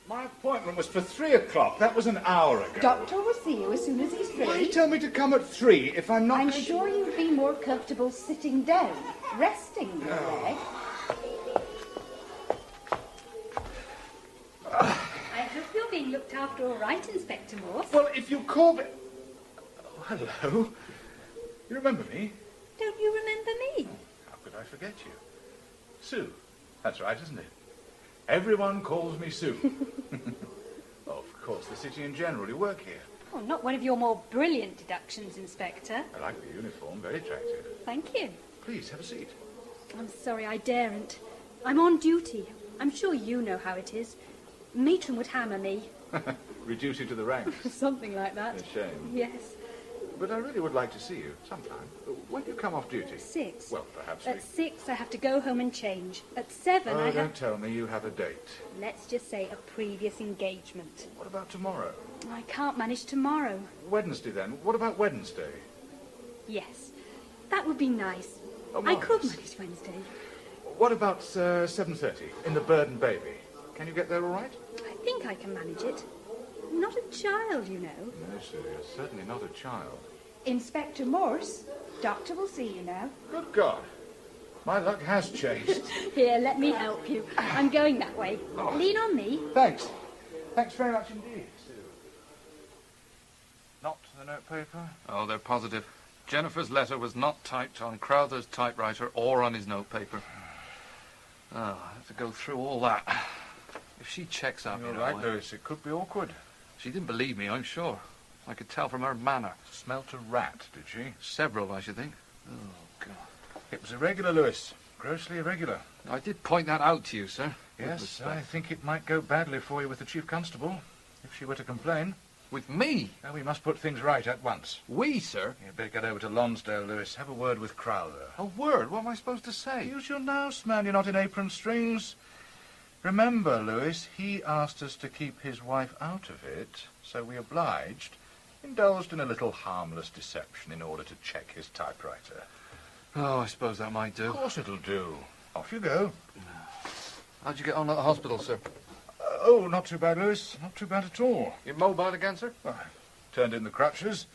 My appointment was for 3 o'clock. That was an hour ago. Doctor will see you as soon as he's free. Why you tell me to come at 3 if I'm not... I'm sure you'd be more comfortable sitting down, resting your leg. I hope you're being looked after all right, Inspector Morse. Well, if you call me... Oh, hello. You remember me? Don't you remember me? How could I forget you? Sue. That's right, isn't it? Everyone calls me Sue. Oh, of course, the city in general. You work here. Oh, not one of your more brilliant deductions, Inspector. I like the uniform. Very attractive. Thank you. Please, have a seat. I'm sorry, I daren't. I'm on duty. I'm sure you know how it is. Matron would hammer me. Reduce you to the ranks. Something like that. A shame. Yes. But I really would like to see you sometime. When do you come off duty? 6. Well, perhaps At 6, I have to go home and change. At 7, Oh, I have... don't tell me you have a date. Let's just say a previous engagement. What about tomorrow? I can't manage tomorrow. Wednesday, then. What about Wednesday? Yes. That would be nice. Oh, I could marvellous. manage Wednesday. What about 7:30 in the Bird and Baby? Can you get there all right? I think I can manage it. Not a child, you know. No, sir, you're certainly not a child. Inspector Morse, Doctor will see you now. Good God. My luck has changed. Here, let me help you. I'm going that way. Oh. Lean on me. Thanks. Thanks very much indeed, Sue. Not the notepaper? Oh, they're positive. Jennifer's letter was not typed on Crowther's typewriter or on his notepaper. Oh, I have to go through all that. If she checks up, You're you know, right, Lewis. It could be awkward. She didn't believe me, I'm sure. I could tell from her manner. Smelt a rat, did she? Several, I should think. Oh, God. It was irregular, Lewis. Grossly irregular. I did point that out to you, sir. With Yes, respect. I think it might go badly for you with the Chief Constable, if she were to complain. With me? Now, we must put things right at once. We, sir? You'd better get over to Lonsdale, Lewis. Have a word with Crowther. A word? What am I supposed to say? Use your nous, man. You're not in apron strings. Remember, Lewis, he asked us to keep his wife out of it, so we obliged. Indulged in a little harmless deception in order to check his typewriter. Oh, I suppose that might do. Of course it'll do. Off you go. How'd you get on at the hospital, sir? Oh, not too bad, Lewis. Not too bad at all. You mobile again, sir? Well, I turned in the crutches.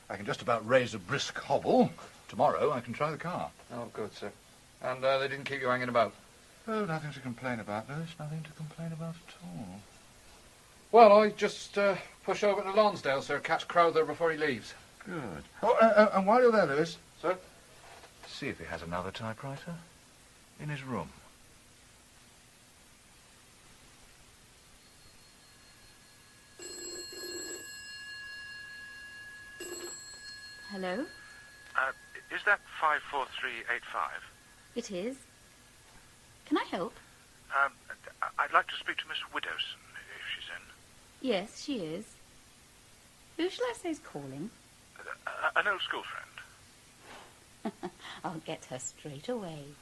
I can just about raise a brisk hobble. Tomorrow I can try the car. Oh, good, sir. And they didn't keep you hanging about? Oh, nothing to complain about, Lewis. Nothing to complain about at all. Well, I just push over to Lonsdale, sir. Catch Crowther before he leaves. Good. Oh, and while you're there, Lewis... Sir? See if he has another typewriter. In his room. Hello? Is that 54385? It is. Can I help? I'd like to speak to Miss Widowson, if she's in. Yes, she is. Who shall I say is calling? An old school friend. I'll get her straight away.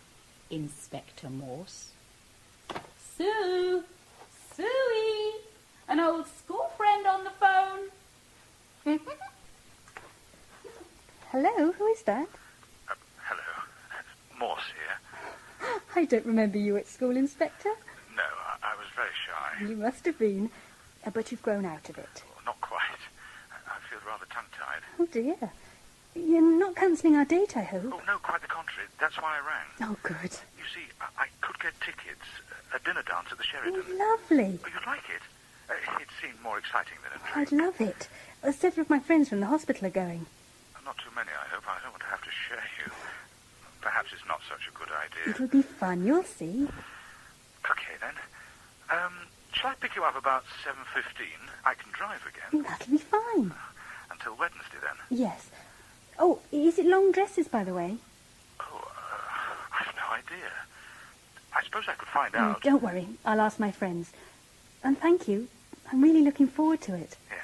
Inspector Morse. Sue! Suey! An old school friend on the phone. Hello, who is that? Hello. Morse here. I don't remember you at school, Inspector. No, I was very shy. You must have been. But you've grown out of it. Well, not quite. I feel rather tongue-tied. Oh, dear. You're not cancelling our date, I hope. Oh, no, quite the contrary. That's why I rang. Oh, good. You see, I could get tickets. A dinner dance at the Sheridan. Oh, lovely. Oh, you'd like it? It seemed more exciting than a I'd drink. love it. Several of my friends from the hospital are going. Not too many, I hope. I don't want to have to share you. Perhaps it's not such a good idea. It'll be fun, you'll see. Shall I pick you up about 7:15? I can drive again. That'll be fine. Until Wednesday, then? Yes. Oh, is it long dresses, by the way? I've no idea. I suppose I could find out. Don't worry. I'll ask my friends. And thank you. I'm really looking forward to it. Yes,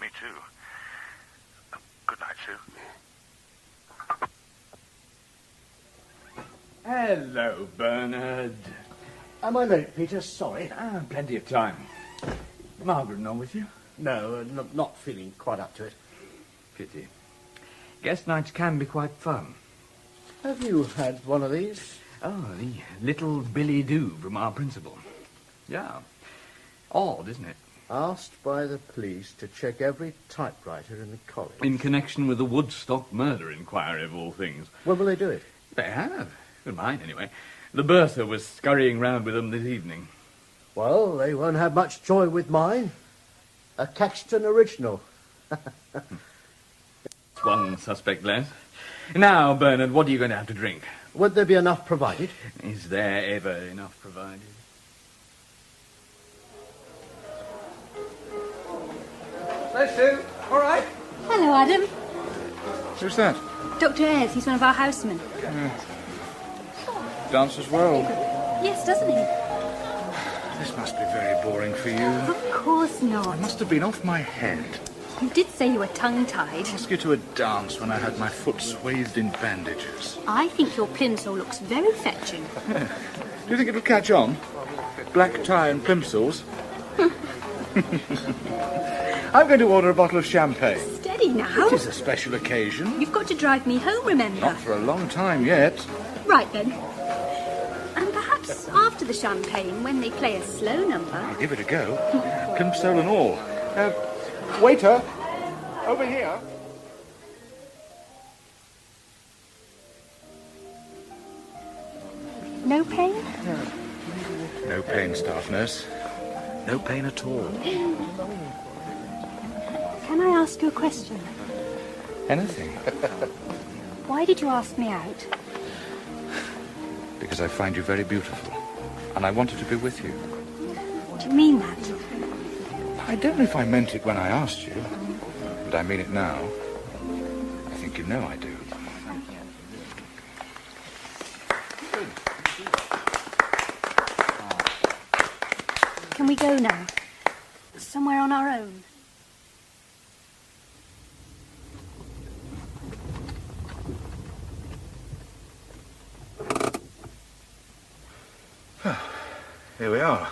me too. Good night, Sue. Hello, Bernard. Am I late, Peter? Sorry. Plenty of time. Margaret not with you? No, not feeling quite up to it. Pity. Guest nights can be quite fun. Have you had one of these? Oh, the little Billy Do from our principal. Yeah. Odd, isn't it? Asked by the police to check every typewriter in the college. In connection with the Woodstock murder inquiry, of all things. When will they do it? They have. With mine, anyway. The Bertha was scurrying round with them this evening. Well, they won't have much joy with mine. A Caxton original. One suspect less. Now, Bernard, what are you going to have to drink? Would there be enough provided? Is there ever enough provided? Hello, Sue. All right? Hello, Adam. Who's that? Dr. Ayres, he's one of our housemen. Dances well. Yes, doesn't he? This must be very boring for you. Of course not. I must have been off my head. You did say you were tongue-tied. Ask you to a dance when I had my foot swathed in bandages. I think your plimsoll looks very fetching. Do you think it'll catch on? Black tie and plimsolls? I'm going to order a bottle of champagne. Steady now. It is a special occasion. You've got to drive me home, remember? Not for a long time yet. Right then. And perhaps after the champagne, when they play a slow number... I'll give it a go. Plimsoll and all. Waiter, over here. No pain? No pain, staff nurse. No pain at all. Can I ask you a question? Anything. Why did you ask me out? Because I find you very beautiful. And I wanted to be with you. Do you mean that? I don't know if I meant it when I asked you, but I mean it now. I think you know I do. Can we go now? Somewhere on our own? Here we are.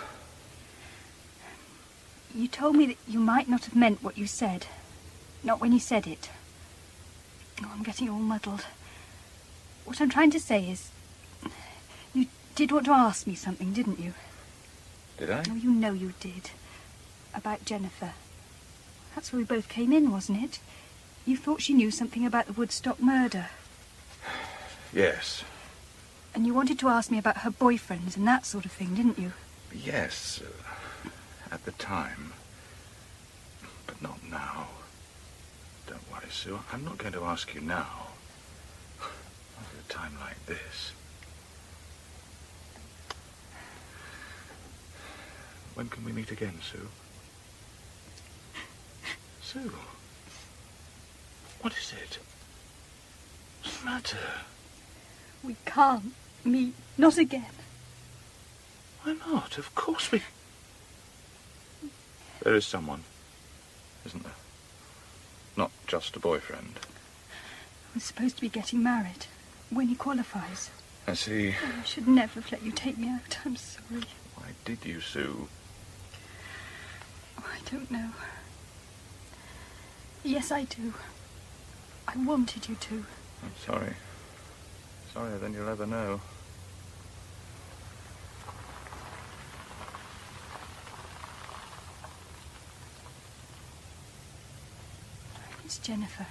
You told me that you might not have meant what you said. Not when you said it. Oh, I'm getting all muddled. What I'm trying to say is... You did want to ask me something, didn't you? Did I? Oh, you know you did. About Jennifer. That's where we both came in, wasn't it? You thought she knew something about the Woodstock murder. Yes. And you wanted to ask me about her boyfriends and that sort of thing, didn't you? Yes. At the time. But not now. Don't worry, Sue. I'm not going to ask you now. Not at a time like this. When can we meet again, Sue? Sue? What is it? What's the matter? We can't meet. Not again. Why not? Of course we... There is someone, isn't there? Not just a boyfriend. We're supposed to be getting married when he qualifies. I see. I should never have let you take me out. I'm sorry. Why did you, Sue? Oh, I don't know. Yes, I do. I wanted you to. I'm sorry. Sorrier than you'll ever know. It's Jennifer.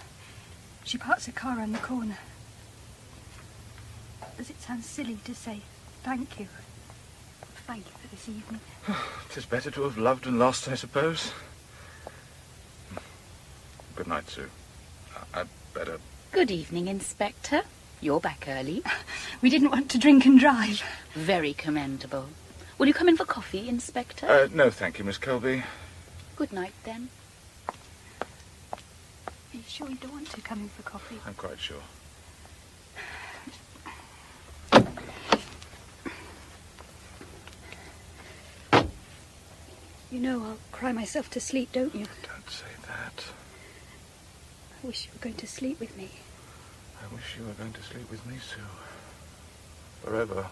She parks her car around the corner. Does it sound silly to say thank you? Thank you for this evening. 'Tis better to have loved and lost, I suppose. Good night, Sue. I'd better... Good evening, Inspector. You're back early. We didn't want to drink and drive. Very commendable. Will you come in for coffee, Inspector? No, thank you, Miss Colby. Good night, then. Are you sure you don't want to come in for coffee? I'm quite sure. You know I'll cry myself to sleep, don't you? Don't say that. I wish you were going to sleep with me. I wish you were going to sleep with me, Sue. Forever.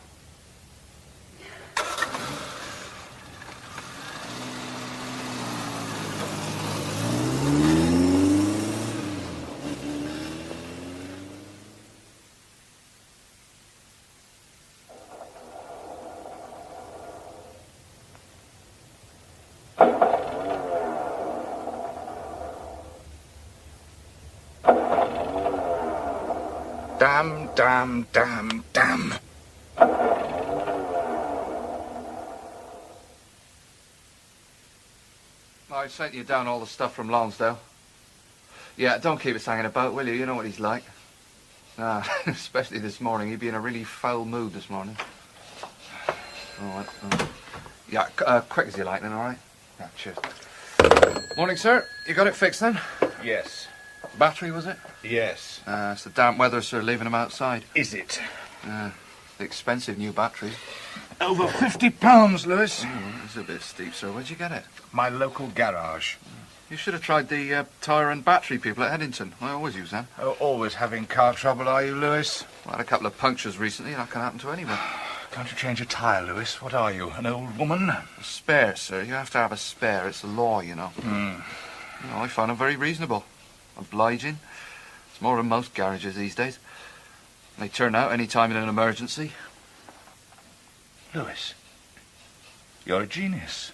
Damn, damn, damn, damn. I sent you down all the stuff from Lonsdale. Yeah, don't keep us hanging about, will you? You know what he's like. Ah, especially this morning. He'd be in a really foul mood this morning. All right. Yeah, quick as you like then, all right? Yeah, cheers. Morning, sir. You got it fixed then? Yes. Battery, was it? Yes. It's the damp weather, sir, leaving them outside. Is it? Expensive new batteries. Over £50, Lewis. Oh, it's a bit steep, sir. Where'd you get it? My local garage. You should have tried the tyre and battery people at Eddington. I always use them. Oh, always having car trouble, are you, Lewis? Well, I had a couple of punctures recently. That can happen to anyone. Can't you change a tyre, Lewis? What are you, an old woman? A spare, sir. You have to have a spare. It's the law, you know. You know, I find them very reasonable. Obliging. It's more than most garages these days. They turn out any time in an emergency. Lewis, you're a genius.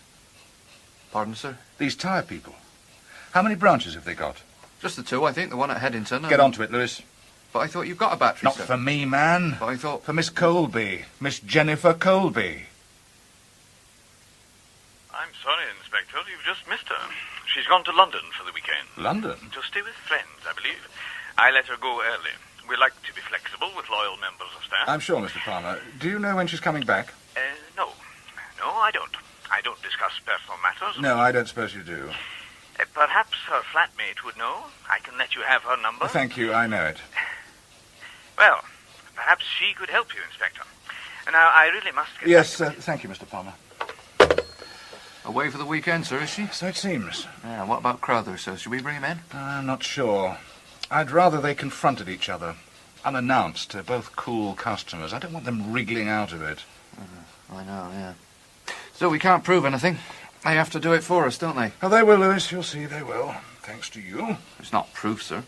Pardon, sir? These tyre people. How many branches have they got? Just the two, I think. The one at Headington. Get onto it, Lewis. But I thought you got a battery, Not sir. for me, man. But I thought... For Miss Colby. Miss Jennifer Colby. I'm sorry, Inspector. You've just missed her. She's gone to London for the weekend. London? To stay with friends, I believe. I let her go early. We like to be flexible with loyal members of staff. I'm sure, Mr. Palmer. Do you know when she's coming back? No. No, I don't. I don't discuss personal matters. No, I don't suppose you do. Perhaps her flatmate would know. I can let you have her number. Thank you, I know it. Well, perhaps she could help you, Inspector. Now, I really must get Yes, thank you, Mr. Palmer. Away for the weekend, sir, is she? So it seems. Yeah, what about Crowther, sir? Should we bring him in? I'm not sure. I'd rather they confronted each other. Unannounced. They're both cool customers. I don't want them wriggling out of it. I know, yeah. So we can't prove anything. They have to do it for us, don't they? Oh, they will, Lewis. You'll see they will. Thanks to you. It's not proof, sir.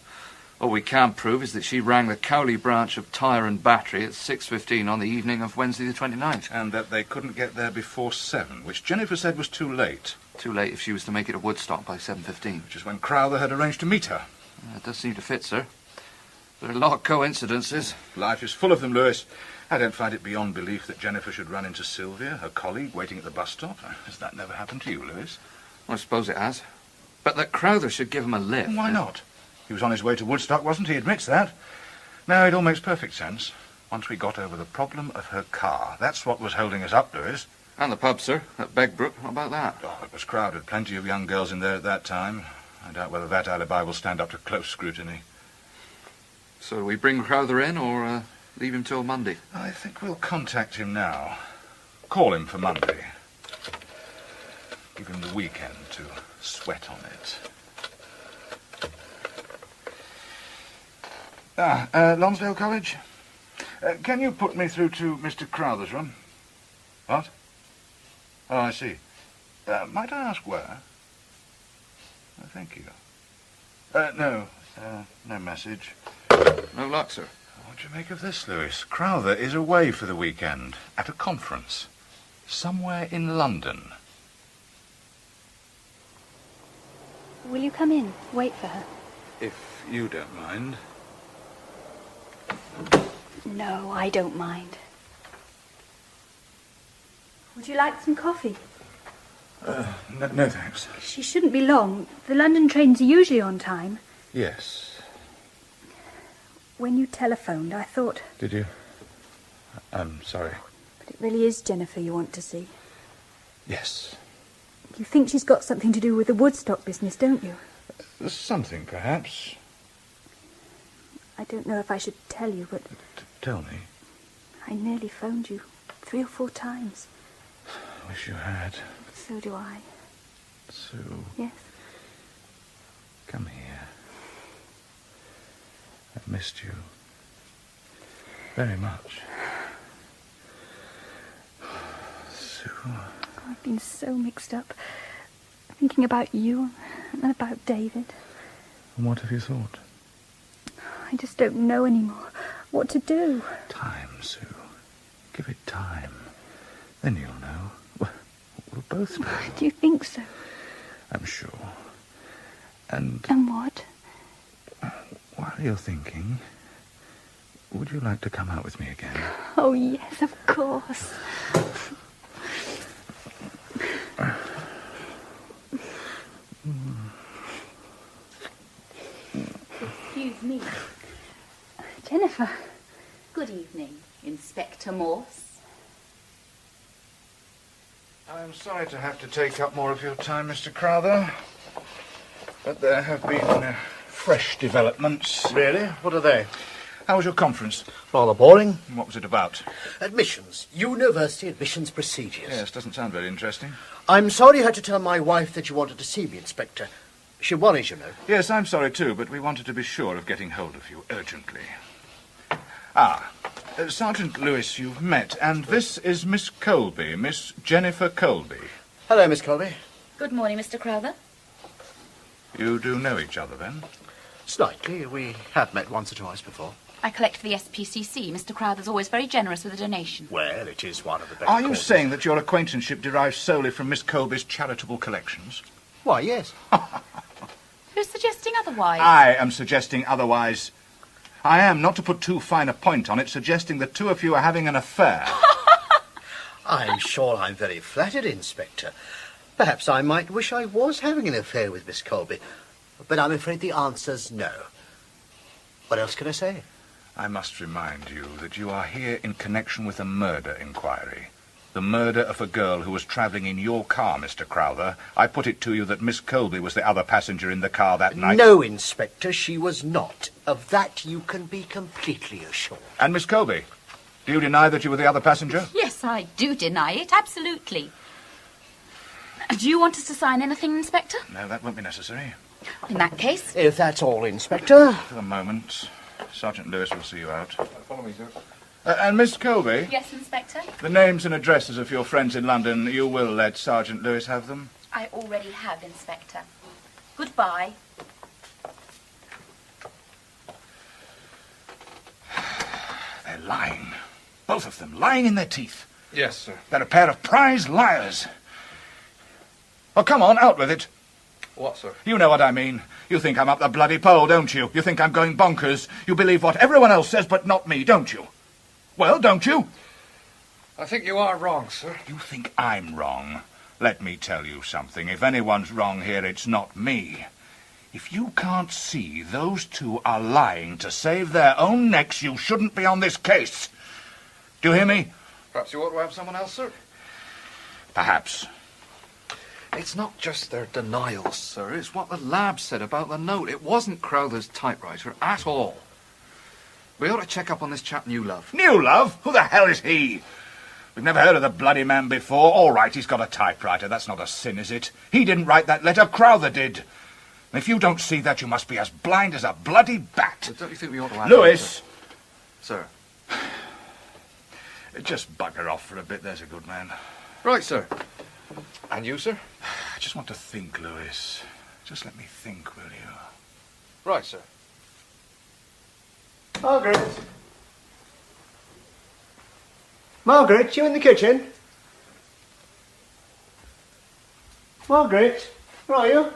All we can prove is that she rang the Cowley branch of Tyre and Battery at 6:15 on the evening of Wednesday the 29th. And that they couldn't get there before 7, which Jennifer said was too late. Too late if she was to make it to Woodstock by 7:15. Which is when Crowther had arranged to meet her. Yeah, it does seem to fit, sir. There are a lot of coincidences. Life is full of them, Lewis. I don't find it beyond belief that Jennifer should run into Sylvia, her colleague, waiting at the bus stop. Has that never happened to you, Lewis? I suppose it has. But that Crowther should give him a lift. Why not? He was on his way to Woodstock, wasn't he? He admits that. No, it all makes perfect sense. Once we got over the problem of her car. That's what was holding us up, Lewis. And the pub, sir, at Begbrook. What about that? Oh, it was crowded. Plenty of young girls in there at that time. I doubt whether that alibi will stand up to close scrutiny. So do we bring Crowther in or leave him till Monday? I think we'll contact him now. Call him for Monday. Give him the weekend to sweat on it. Lonsdale College? Can you put me through to Mr. Crowther's room? What? Oh, I see. Might I ask where? Oh, thank you. No message. No luck, sir. What do you make of this, Lewis? Crowther is away for the weekend, at a conference. Somewhere in London. Will you come in? Wait for her. If you don't mind. No, I don't mind. Would you like some coffee? No thanks. She shouldn't be long. The London trains are usually on time. Yes. When you telephoned, I thought... Did you? I'm sorry. But it really is Jennifer you want to see. Yes. You think she's got something to do with the Woodstock business, don't you? Something, perhaps. I don't know if I should tell you, but Tell me. I nearly phoned you 3 or 4 times. I wish you had. So do I. Sue. Yes? Come here. I've missed you. Very much. Sue. I've been so mixed up, thinking about you and about David. And what have you thought? I just don't know anymore what to do. Time, Sue. Give it time. Then you'll know. We'll both know. Do you think so? I'm sure. And what? while you're thinking, would you like to come out with me again? Oh, yes, of course. Excuse me. Jennifer. Good evening, Inspector Morse. I'm sorry to have to take up more of your time, Mr. Crowther, but there have been fresh developments. Really? What are they? How was your conference? Rather boring. What was it about? Admissions. University admissions procedures. Yes, doesn't sound very interesting. I'm sorry you had to tell my wife that you wanted to see me, Inspector. She worries, you know. Yes, I'm sorry too, but we wanted to be sure of getting hold of you urgently. Sergeant Lewis, you've met, and this is Miss Colby, Miss Jennifer Colby. Hello, Miss Colby. Good morning, Mr. Crowther. You do know each other, then? Slightly. We have met once or twice before. I collect for the SPCC. Mr. Crowther's always very generous with a donation. Well, it is one of the best Are you causes. saying that your acquaintanceship derives solely from Miss Colby's charitable collections? Why, yes. Who's suggesting otherwise? I am suggesting otherwise. I am, not to put too fine a point on it, suggesting the two of you are having an affair. I'm sure I'm very flattered, Inspector. Perhaps I might wish I was having an affair with Miss Colby, but I'm afraid the answer's no. What else can I say? I must remind you that you are here in connection with a murder inquiry. The murder of a girl who was travelling in your car, Mr. Crowther. I put it to you that Miss Colby was the other passenger in the car that night. No, Inspector, she was not. Of that you can be completely assured. And Miss Colby, do you deny that you were the other passenger? Yes, I do deny it, absolutely. Do you want us to sign anything, Inspector? No, that won't be necessary. In that case... If that's all, Inspector. For the moment, Sergeant Lewis will see you out. Follow me, sir. And Miss Colby? Yes, Inspector? The names and addresses of your friends in London, you will let Sergeant Lewis have them? I already have, Inspector. Goodbye. They're lying. Both of them, lying in their teeth. Yes, sir. They're a pair of prize liars. Oh, come on, out with it. What, sir? You know what I mean. You think I'm up the bloody pole, don't you? You think I'm going bonkers. You believe what everyone else says, but not me, don't you? Well, don't you? I think you are wrong, sir. You think I'm wrong? Let me tell you something. If anyone's wrong here, it's not me. If you can't see those two are lying to save their own necks, you shouldn't be on this case. Do you hear me? Perhaps you ought to have someone else, sir. Perhaps. It's not just their denials, sir. It's what the lab said about the note. It wasn't Crowther's typewriter at all. We ought to check up on this chap New Love. New Love? Who the hell is he? We've never heard of the bloody man before. All right, he's got a typewriter. That's not a sin, is it? He didn't write that letter. Crowther did. And if you don't see that, you must be as blind as a bloody bat. But don't you think we ought to have Lewis! Sir. Just bugger off for a bit, there's a good man. Right, sir. And you, sir? I just want to think, Lewis. Just let me think, will you? Right, sir. Margaret? Margaret, you in the kitchen? Margaret, where are you?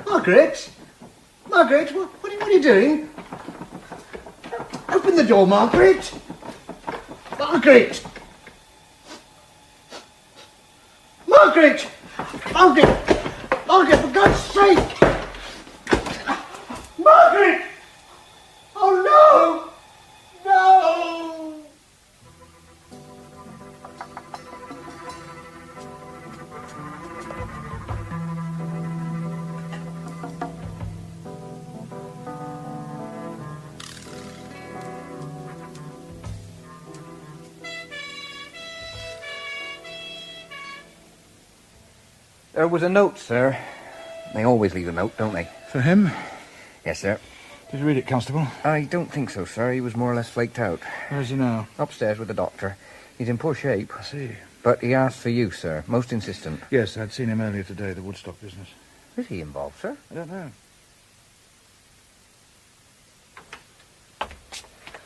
Margaret? Margaret, what are you doing? Open the door, Margaret! Margaret! Margaret! Margaret! Margaret, for God's sake! Margaret! Oh, no! No! There was a note, sir. They always leave a note, don't they? For him? Yes, sir. Did you read it, Constable? I don't think so, sir. He was more or less flaked out. Where is he now? Upstairs with the doctor. He's in poor shape. I see. But he asked for you, sir. Most insistent. Yes, I'd seen him earlier today, the Woodstock business. Is he involved, sir? I don't know.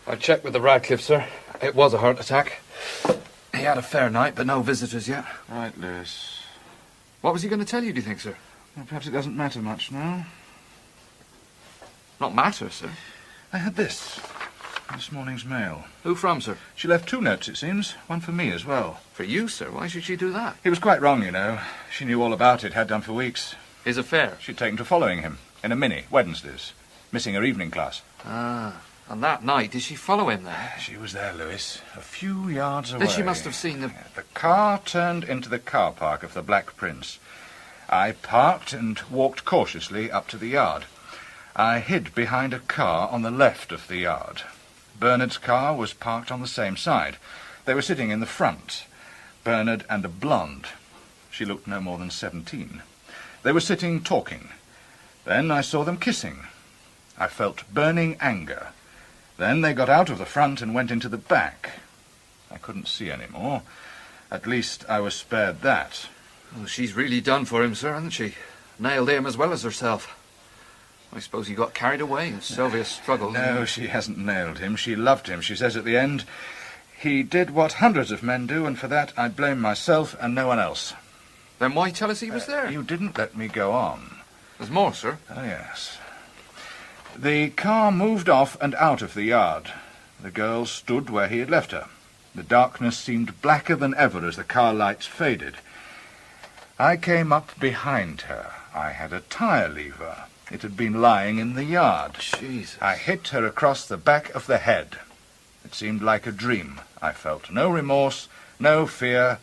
I checked with the Radcliffe, sir. It was a heart attack. He had a fair night, but no visitors yet. Right, Lewis. What was he going to tell you, do you think, sir? Well, perhaps it doesn't matter much now. Not matter, sir. I had this morning's mail. Who from, sir? She left 2 notes, it seems. One for me as well. For you, sir? Why should she do that? He was quite wrong, you know. She knew all about it, had done for weeks. His affair? She'd taken to following him. In a Mini, Wednesdays. Missing her evening class. Ah. And that night, did she follow him then? She was there, Lewis. A few yards away. Then she must have seen the... The car turned into the car park of the Black Prince. I parked and walked cautiously up to the yard. I hid behind a car on the left of the yard. Bernard's car was parked on the same side. They were sitting in the front. Bernard and a blonde. She looked no more than 17. They were sitting talking. Then I saw them kissing. I felt burning anger. Then they got out of the front and went into the back. I couldn't see any more. At least I was spared that. Well, she's really done for him, sir, hasn't she? Nailed him as well as herself. I suppose he got carried away and Sylvia struggled. No, she hasn't nailed him. She loved him. She says at the end, he did what hundreds of men do, and for that I blame myself and no one else. Then why tell us he was there? You didn't let me go on. There's more, sir. Oh, yes. The car moved off and out of the yard. The girl stood where he had left her. The darkness seemed blacker than ever as the car lights faded. I came up behind her. I had a tire lever. It had been lying in the yard. Jesus. I hit her across the back of the head. It seemed like a dream. I felt no remorse, no fear,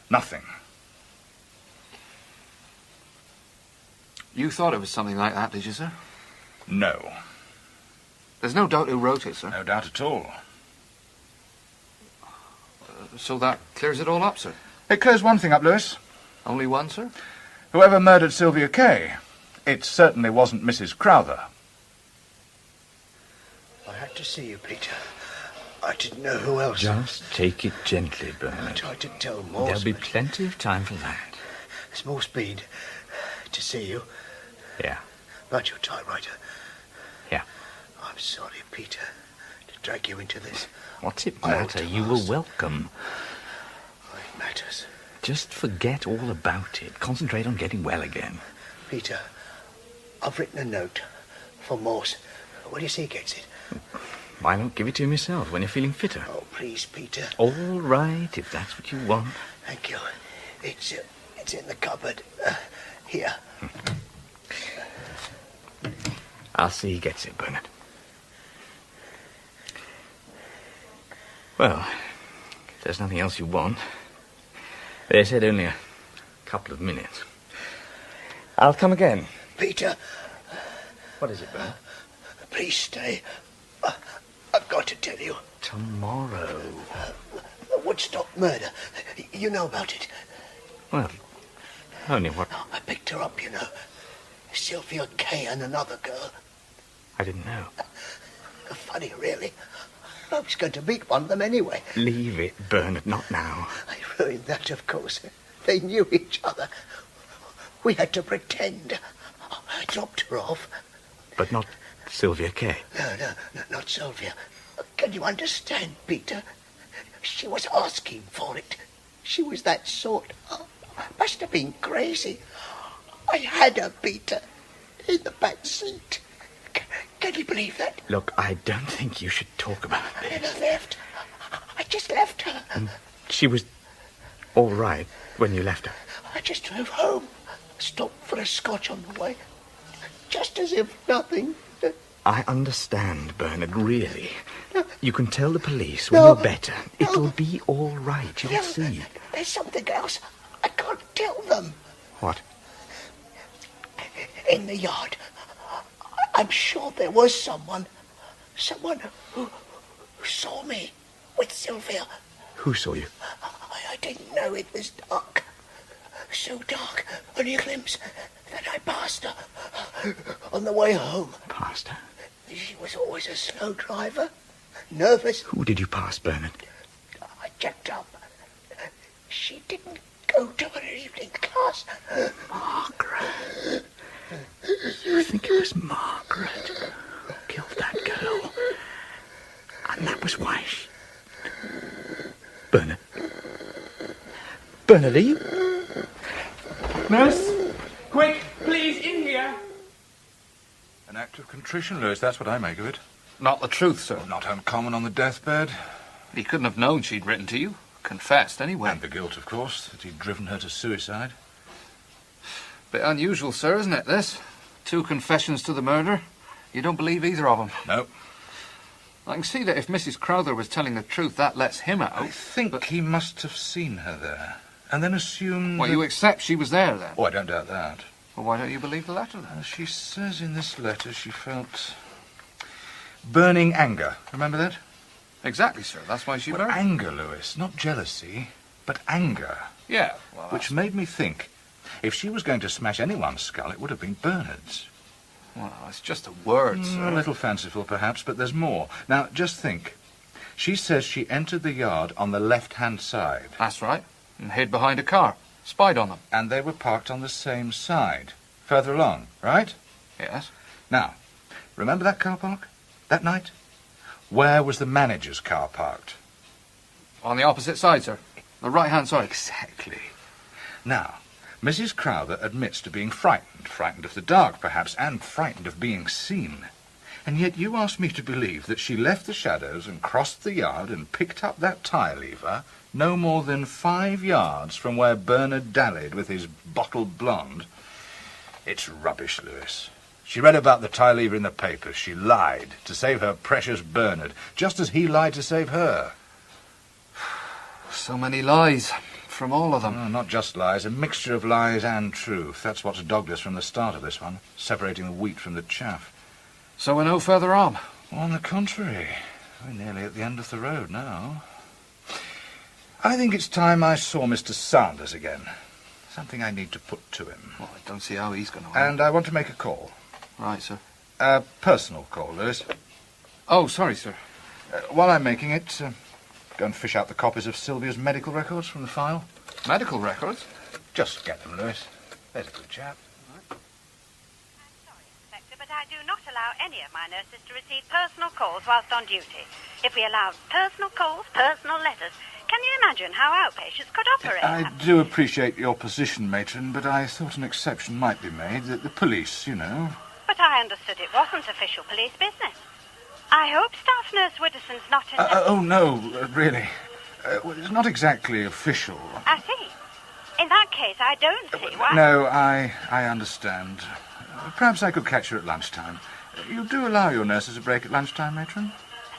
nothing. You thought it was something like that, did you, sir? No. There's no doubt who wrote it, sir? No doubt at all. So that clears it all up, sir? It clears one thing up, Lewis. Only one, sir? Whoever murdered Sylvia Kay, it certainly wasn't Mrs. Crowther. I had to see you, Peter. I didn't know who else. Just take it gently, Bernard. I tried to tell Morse. There'll be plenty of time for that. It's more speed to see you. Yeah. About your typewriter. Yeah. I'm sorry, Peter, to drag you into this. What's it matter? You were welcome. It matters. Just forget all about it. Concentrate on getting well again. Peter, I've written a note for Morse. When do you see he gets it? Why not give it to him yourself when you're feeling fitter? Oh, please, Peter. All right, if that's what you want. Thank you. It's in the cupboard. Here. I'll see he gets it, Bernard. Well, if there's nothing else you want, they said only a couple of minutes. I'll come again. Peter. What is it, Bernard? Please stay. I've got to tell you. Tomorrow. The Woodstock murder. You know about it. Well, only what? I picked her up, you know. Sylvia Kay and another girl. I didn't know. Funny, really. I was going to meet one of them anyway. Leave it, Bernard, not now. I ruined that, of course. They knew each other. We had to pretend. I dropped her off. But not Sylvia Kay. No, not Sylvia. Can you understand, Peter? She was asking for it. She was that sort. Must have been crazy. I had her, Peter, in the back seat. Can you believe that? Look, I don't think you should talk about this. And I left. I just left her. And she was all right when you left her? I just drove home. Stopped for a scotch on the way. Just as if nothing. I understand, Bernard, really. You can tell the police when you're better. It'll be all right, you'll see. There's something else. I can't tell them. What? In the yard. I'm sure there was someone who saw me with Sylvia. Who saw you? I didn't know it was dark. was so dark, only a glimpse, that I passed her on the way home. Passed her? She was always a slow driver, nervous. Who did you pass, Bernard? I checked up. She didn't go to her evening class. Margaret. You think it was Margaret who killed that girl? And that was why she... Bernard. Bernard, are you... Nurse? Quick, please, in here. An act of contrition, Lewis, that's what I make of it. Not the truth, sir. Not uncommon on the deathbed. He couldn't have known she'd written to you. Confessed, anyway. And the guilt, of course, that he'd driven her to suicide. Bit unusual, sir, isn't it, this? 2 confessions to the murder. You don't believe either of them? No. I can see that if Mrs. Crowther was telling the truth, that lets him out. I think he must have seen her there, and then assumed... Well, you accept she was there, then? Oh, I don't doubt that. Well, why don't you believe the letter, then? She says in this letter she felt burning anger. Remember that? Exactly, sir. That's why she murdered. Anger, Lewis. Not jealousy, but anger. Yeah, well, Which made me think, if she was going to smash anyone's skull, it would have been Bernard's. Well, it's just a word, sir. A little fanciful, perhaps, but there's more. Now, just think. She says she entered the yard on the left-hand side. That's right. And hid behind a car. Spied on them. And they were parked on the same side. Further along, right? Yes. Now, remember that car park? That night? Where was the manager's car parked? On the opposite side, sir. The right-hand side. Exactly. Now, Mrs. Crowther admits to being frightened. Frightened of the dark, perhaps, and frightened of being seen. And yet you ask me to believe that she left the shadows and crossed the yard and picked up that tire lever no more than 5 yards from where Bernard dallied with his bottled blonde. It's rubbish, Lewis. She read about the tire lever in the papers. She lied to save her precious Bernard, just as he lied to save her. So many lies. From all of them. Oh, not just lies, a mixture of lies and truth. That's what's dogged us from the start of this one, separating the wheat from the chaff. So we're no further on? On the contrary, we're nearly at the end of the road now. I think it's time I saw Mr. Sanders again. Something I need to put to him. Well, I don't see how he's going to... And I want to make a call. Right, sir. A personal call, Lewis. Oh, sorry, sir. While I'm making it, go and fish out the copies of Sylvia's medical records from the file. Medical records? Just get them, Lewis. There's a good chap. I'm sorry, Inspector, but I do not allow any of my nurses to receive personal calls whilst on duty. If we allowed personal calls, personal letters, can you imagine how outpatients could operate? I do appreciate your position, matron, but I thought an exception might be made. That the police, you know. But I understood it wasn't official police business. I hope Staff Nurse Wooderson's not in Oh, no, really. Well, it's not exactly official. I see. In that case, I don't see why... No, I understand. Perhaps I could catch her at lunchtime. You do allow your nurses a break at lunchtime, matron?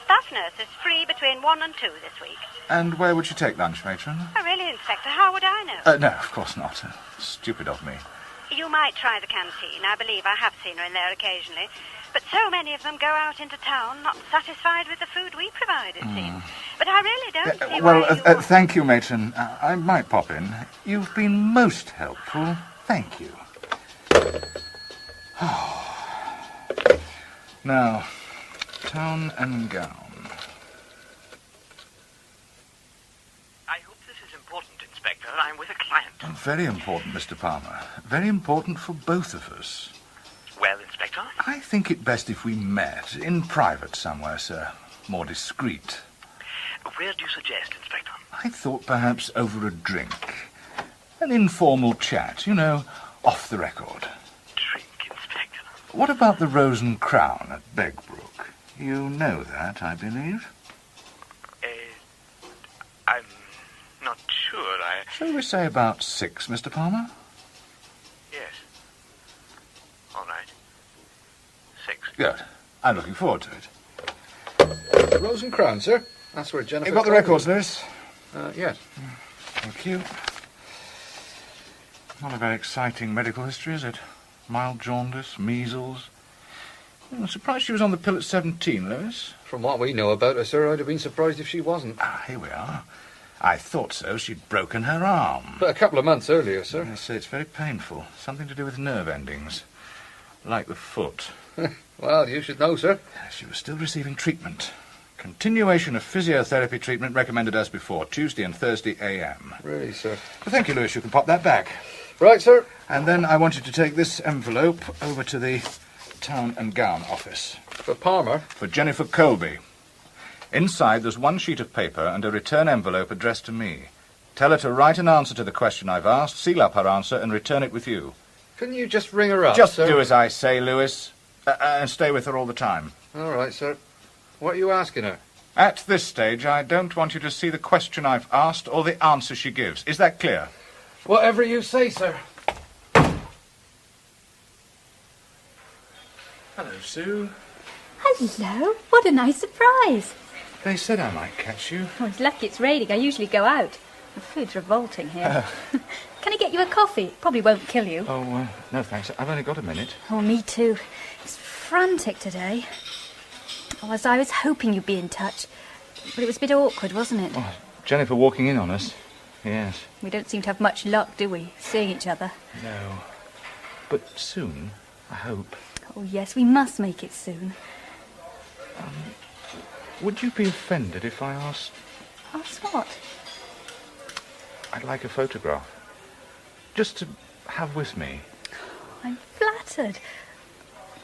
Staff nurse is free between 1 and 2 this week. And where would she take lunch, matron? Oh, really, Inspector? How would I know? No, of course not. Stupid of me. You might try the canteen. I believe I have seen her in there occasionally. But so many of them go out into town not satisfied with the food we provide, it seems. But I really don't see why you... Thank you, matron. I might pop in. You've been most helpful. Thank you. Now, town and gown. I hope this is important, Inspector. I'm with a client. Very important, Mr. Palmer. Very important for both of us. Well, Inspector? I think it best if we met in private somewhere, sir. More discreet. Where do you suggest, Inspector? I thought perhaps over a drink. An informal chat, you know, off the record. Drink, Inspector? What about the Rose and Crown at Begbrook? You know that, I believe. I'm not sure. Shall we say about 6, Mr. Palmer? Yes. All right. 6. Good. I'm looking forward to it. Rose and Crown, sir. That's where Jennifer... You've got the records, Lewis? Yes. Thank you. Not a very exciting medical history, is it? Mild jaundice, measles. I'm surprised she was on the pill at 17, Lewis. From what we know about her, sir, I'd have been surprised if she wasn't. Here we are. I thought so. She'd broken her arm. But a couple of months earlier, sir. I say it's very painful. Something to do with nerve endings. Like the foot. Well, you should know, sir. She was still receiving treatment. Continuation of physiotherapy treatment recommended as before, Tuesday and Thursday a.m. Really, sir. Well, thank you, Lewis. You can pop that back. Right, sir. And then I want you to take this envelope over to the Town and Gown office. For Palmer? For Jennifer Colby. Inside, there's one sheet of paper and a return envelope addressed to me. Tell her to write an answer to the question I've asked, seal up her answer, and return it with you. Couldn't you just ring her up, Just sir? do as I say, Lewis. And stay with her all the time. All right, sir. What are you asking her? At this stage, I don't want you to see the question I've asked or the answer she gives. Is that clear? Whatever you say, sir. Hello, Sue. Hello. What a nice surprise. They said I might catch you. Oh, it's lucky it's raining. I usually go out. The food's revolting here. Can I get you a coffee? It probably won't kill you. Oh, no thanks. I've only got a minute. Oh, me too. It's frantic today. Oh, as I was hoping you'd be in touch. But it was a bit awkward, wasn't it? Oh, Jennifer walking in on us. Yes. We don't seem to have much luck, do we, seeing each other? No. But soon, I hope. Oh, yes, we must make it soon. Would you be offended if I asked... Ask what? I'd like a photograph. Just to have with me. I'm flattered.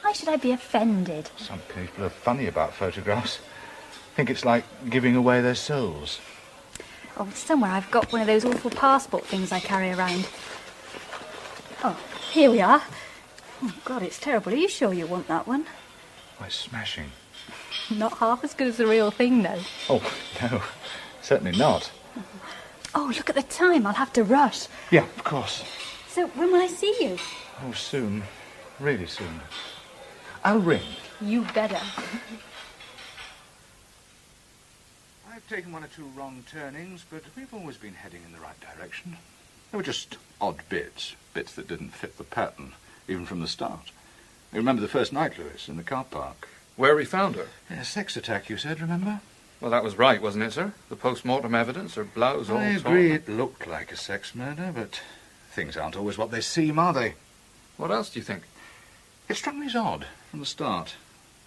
Why should I be offended? Some people are funny about photographs. Think it's like giving away their souls. Oh, somewhere I've got one of those awful passport things I carry around. Oh, here we are. Oh, God, it's terrible. Are you sure you want that one? Why, smashing. Not half as good as the real thing, though. Oh, no. Certainly not. Oh, look at the time. I'll have to rush. Yeah, of course. So, when will I see you? Oh, soon. Really soon. I'll ring. You better. I've taken one or two wrong turnings, but we've always been heading in the right direction. They were just odd bits that didn't fit the pattern, even from the start. You remember the first night, Lewis, in the car park? Where we found her? A sex attack, you said, remember? Well, that was right, wasn't it, sir? The post-mortem evidence, her blouse all I agree it looked like a sex murder, but things aren't always what they seem, are they? What else do you think? It struck me as odd from the start.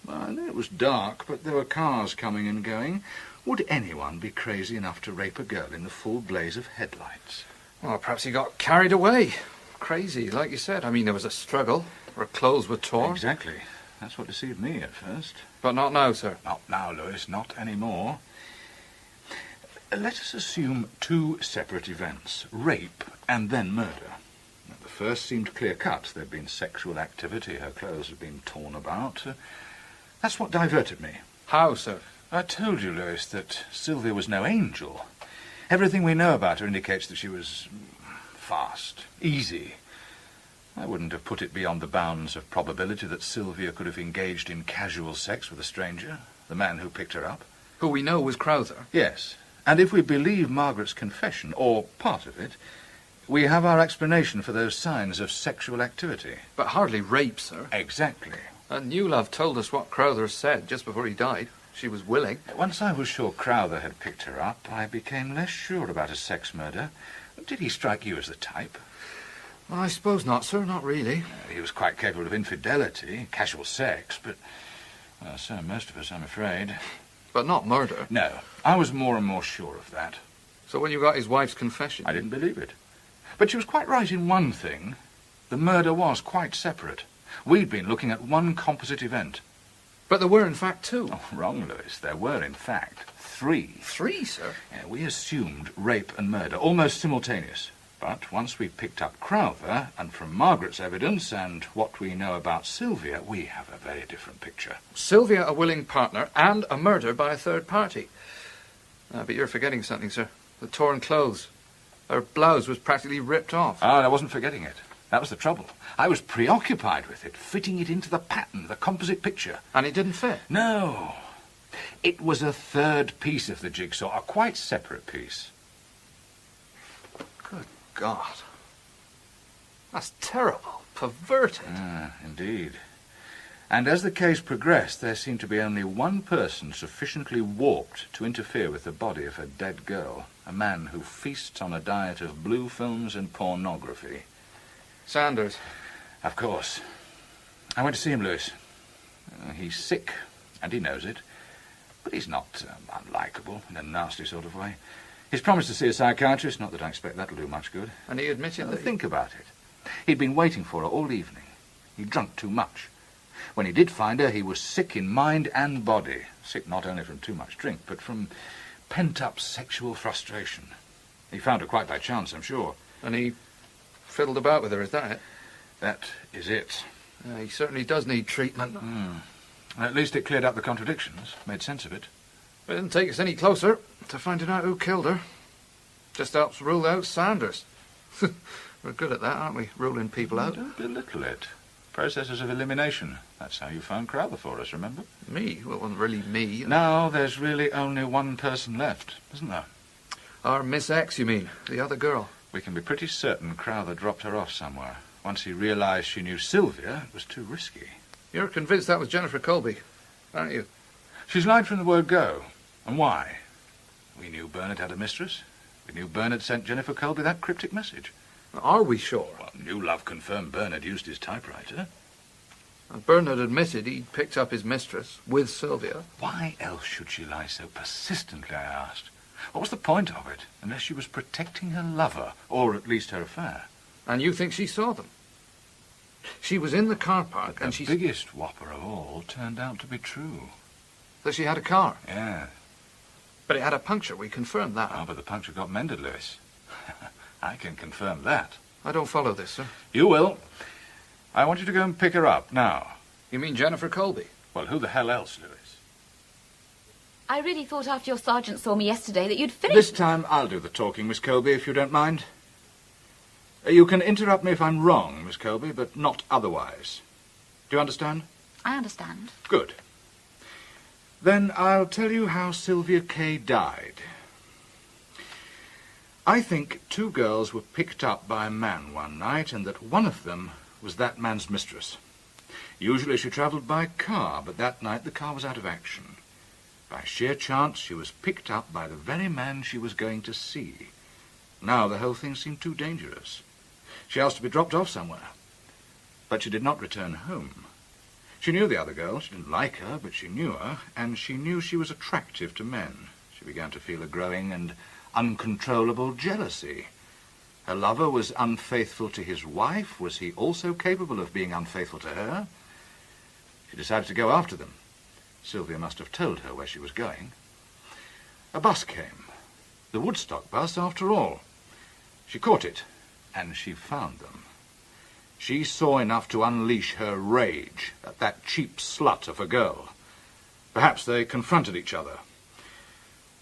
Well, I knew it was dark, but there were cars coming and going. Would anyone be crazy enough to rape a girl in the full blaze of headlights? Well, perhaps he got carried away. Crazy, like you said. I mean, there was a struggle. Her clothes were torn. Exactly. That's what deceived me at first. But not now, sir. Not now, Lewis. Not anymore. Let us assume two separate events. Rape and then murder. The first seemed clear-cut. There'd been sexual activity. Her clothes had been torn about. That's what diverted me. How, sir? I told you, Lewis, that Sylvia was no angel. Everything we know about her indicates that she was fast, easy. I wouldn't have put it beyond the bounds of probability that Sylvia could have engaged in casual sex with a stranger, the man who picked her up. Who we know was Crowther. Yes, and if we believe Margaret's confession, or part of it, we have our explanation for those signs of sexual activity. But hardly rape, sir. Exactly. And Newlove told us what Crowther said just before he died. She was willing. Once I was sure Crowther had picked her up, I became less sure about a sex murder. Did he strike you as the type? Well, I suppose not, sir. Not really. He was quite capable of infidelity, casual sex, but... Well, so are most of us, I'm afraid. But not murder. No. I was more and more sure of that. So when you got his wife's confession... I didn't believe it. But she was quite right in one thing. The murder was quite separate. We'd been looking at one composite event. But there were, in fact, two. Oh, wrong, Lewis. There were, in fact, three. Three, sir? Yeah, we assumed rape and murder, almost simultaneous. But once we picked up Crowther, and from Margaret's evidence and what we know about Sylvia, we have a very different picture. Sylvia a willing partner and a murder by a third party. But you're forgetting something, sir. The torn clothes. Her blouse was practically ripped off. Ah, I wasn't forgetting it. That was the trouble. I was preoccupied with it, fitting it into the pattern, the composite picture. And it didn't fit? No. It was a third piece of the jigsaw, a quite separate piece. Good God. That's terrible. Perverted. Ah, indeed. And as the case progressed, there seemed to be only one person sufficiently warped to interfere with the body of a dead girl, a man who feasts on a diet of blue films and pornography. Sanders. Of course. I went to see him, Lewis. He's sick, and he knows it. But he's not unlikable in a nasty sort of way. He's promised to see a psychiatrist, not that I expect that'll do much good. And he admitted that... Think about it. He'd been waiting for her all evening. He'd drunk too much. When he did find her, he was sick in mind and body. Sick not only from too much drink, but from pent-up sexual frustration. He found her quite by chance, I'm sure. And he fiddled about with her, is that it? That is it. He certainly does need treatment. At least it cleared up the contradictions, made sense of it. It didn't take us any closer to finding out who killed her. Just helps rule out Sanders. We're good at that, aren't we? Ruling people out. Don't belittle it. Processes of elimination. That's how you found Crowther for us, remember? Me? Well, it wasn't really me. Now there's really only one person left, isn't there? Our Miss X, you mean? The other girl? We can be pretty certain Crowther dropped her off somewhere. Once he realised she knew Sylvia, it was too risky. You're convinced that was Jennifer Colby, aren't you? She's lied from the word go. And why? We knew Bernard had a mistress. We knew Bernard sent Jennifer Colby that cryptic message. Are we sure? Well, New Love confirmed Bernard used his typewriter. And Bernard admitted he'd picked up his mistress with Sylvia. Why else should she lie so persistently, I asked? What was the point of it, unless she was protecting her lover, or at least her affair? And you think she saw them? She was in the car park, but and the biggest whopper of all turned out to be true. That she had a car? Yeah. But it had a puncture, we confirmed that. Oh, but the puncture got mended, Lewis. I can confirm that. I don't follow this, sir. You will. I want you to go and pick her up, now. You mean Jennifer Colby? Well, who the hell else, Lewis? I really thought after your sergeant saw me yesterday that you'd finished... This time I'll do the talking, Miss Colby, if you don't mind. You can interrupt me if I'm wrong, Miss Colby, but not otherwise. Do you understand? I understand. Good. Then I'll tell you how Sylvia Kay died. I think 2 girls were picked up by a man one night, and that one of them was that man's mistress. Usually she travelled by car, but that night the car was out of action. By sheer chance, she was picked up by the very man she was going to see. Now the whole thing seemed too dangerous. She asked to be dropped off somewhere. But she did not return home. She knew the other girl. She didn't like her, but she knew her, and she knew she was attractive to men. She began to feel a growing and uncontrollable jealousy. Her lover was unfaithful to his wife. Was he also capable of being unfaithful to her? She decided to go after them. Sylvia must have told her where she was going. A bus came. The Woodstock bus, after all. She caught it, and she found them. She saw enough to unleash her rage at that cheap slut of a girl. Perhaps they confronted each other.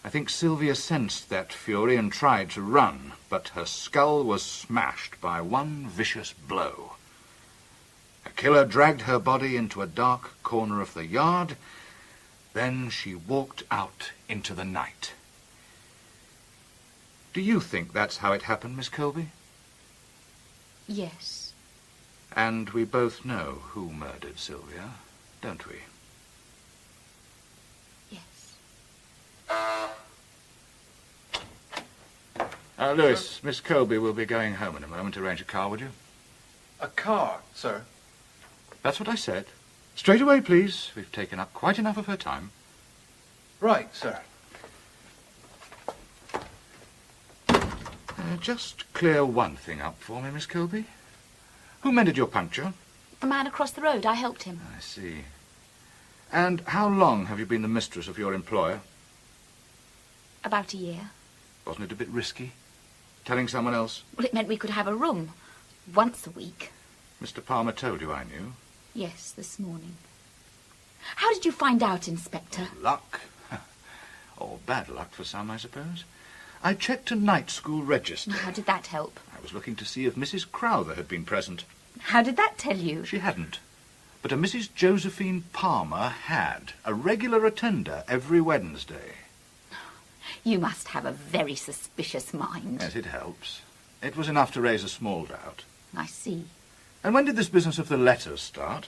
I think Sylvia sensed that fury and tried to run, but her skull was smashed by one vicious blow. A killer dragged her body into a dark corner of the yard. Then she walked out into the night. Do you think that's how it happened, Miss Colby? Yes. And we both know who murdered Sylvia, don't we? Lewis, Miss Colby will be going home in a moment. Arrange a car, would you? A car, sir? That's what I said. Straight away, please. We've taken up quite enough of her time. Right, sir. Just clear one thing up for me, Miss Colby. Who mended your puncture? The man across the road. I helped him. I see. And how long have you been the mistress of your employer? About a year. Wasn't it a bit risky? Telling someone else? Well, it meant we could have a room. Once a week. Mr. Palmer told you I knew. Yes, this morning. How did you find out, Inspector? Luck. Or bad luck for some, I suppose. I checked a night school register. How did that help? I was looking to see if Mrs. Crowther had been present. How did that tell you? She hadn't. But a Mrs. Josephine Palmer had. A regular attender every Wednesday. You must have a very suspicious mind. Yes, it helps. It was enough to raise a small doubt. I see. And when did this business of the letters start?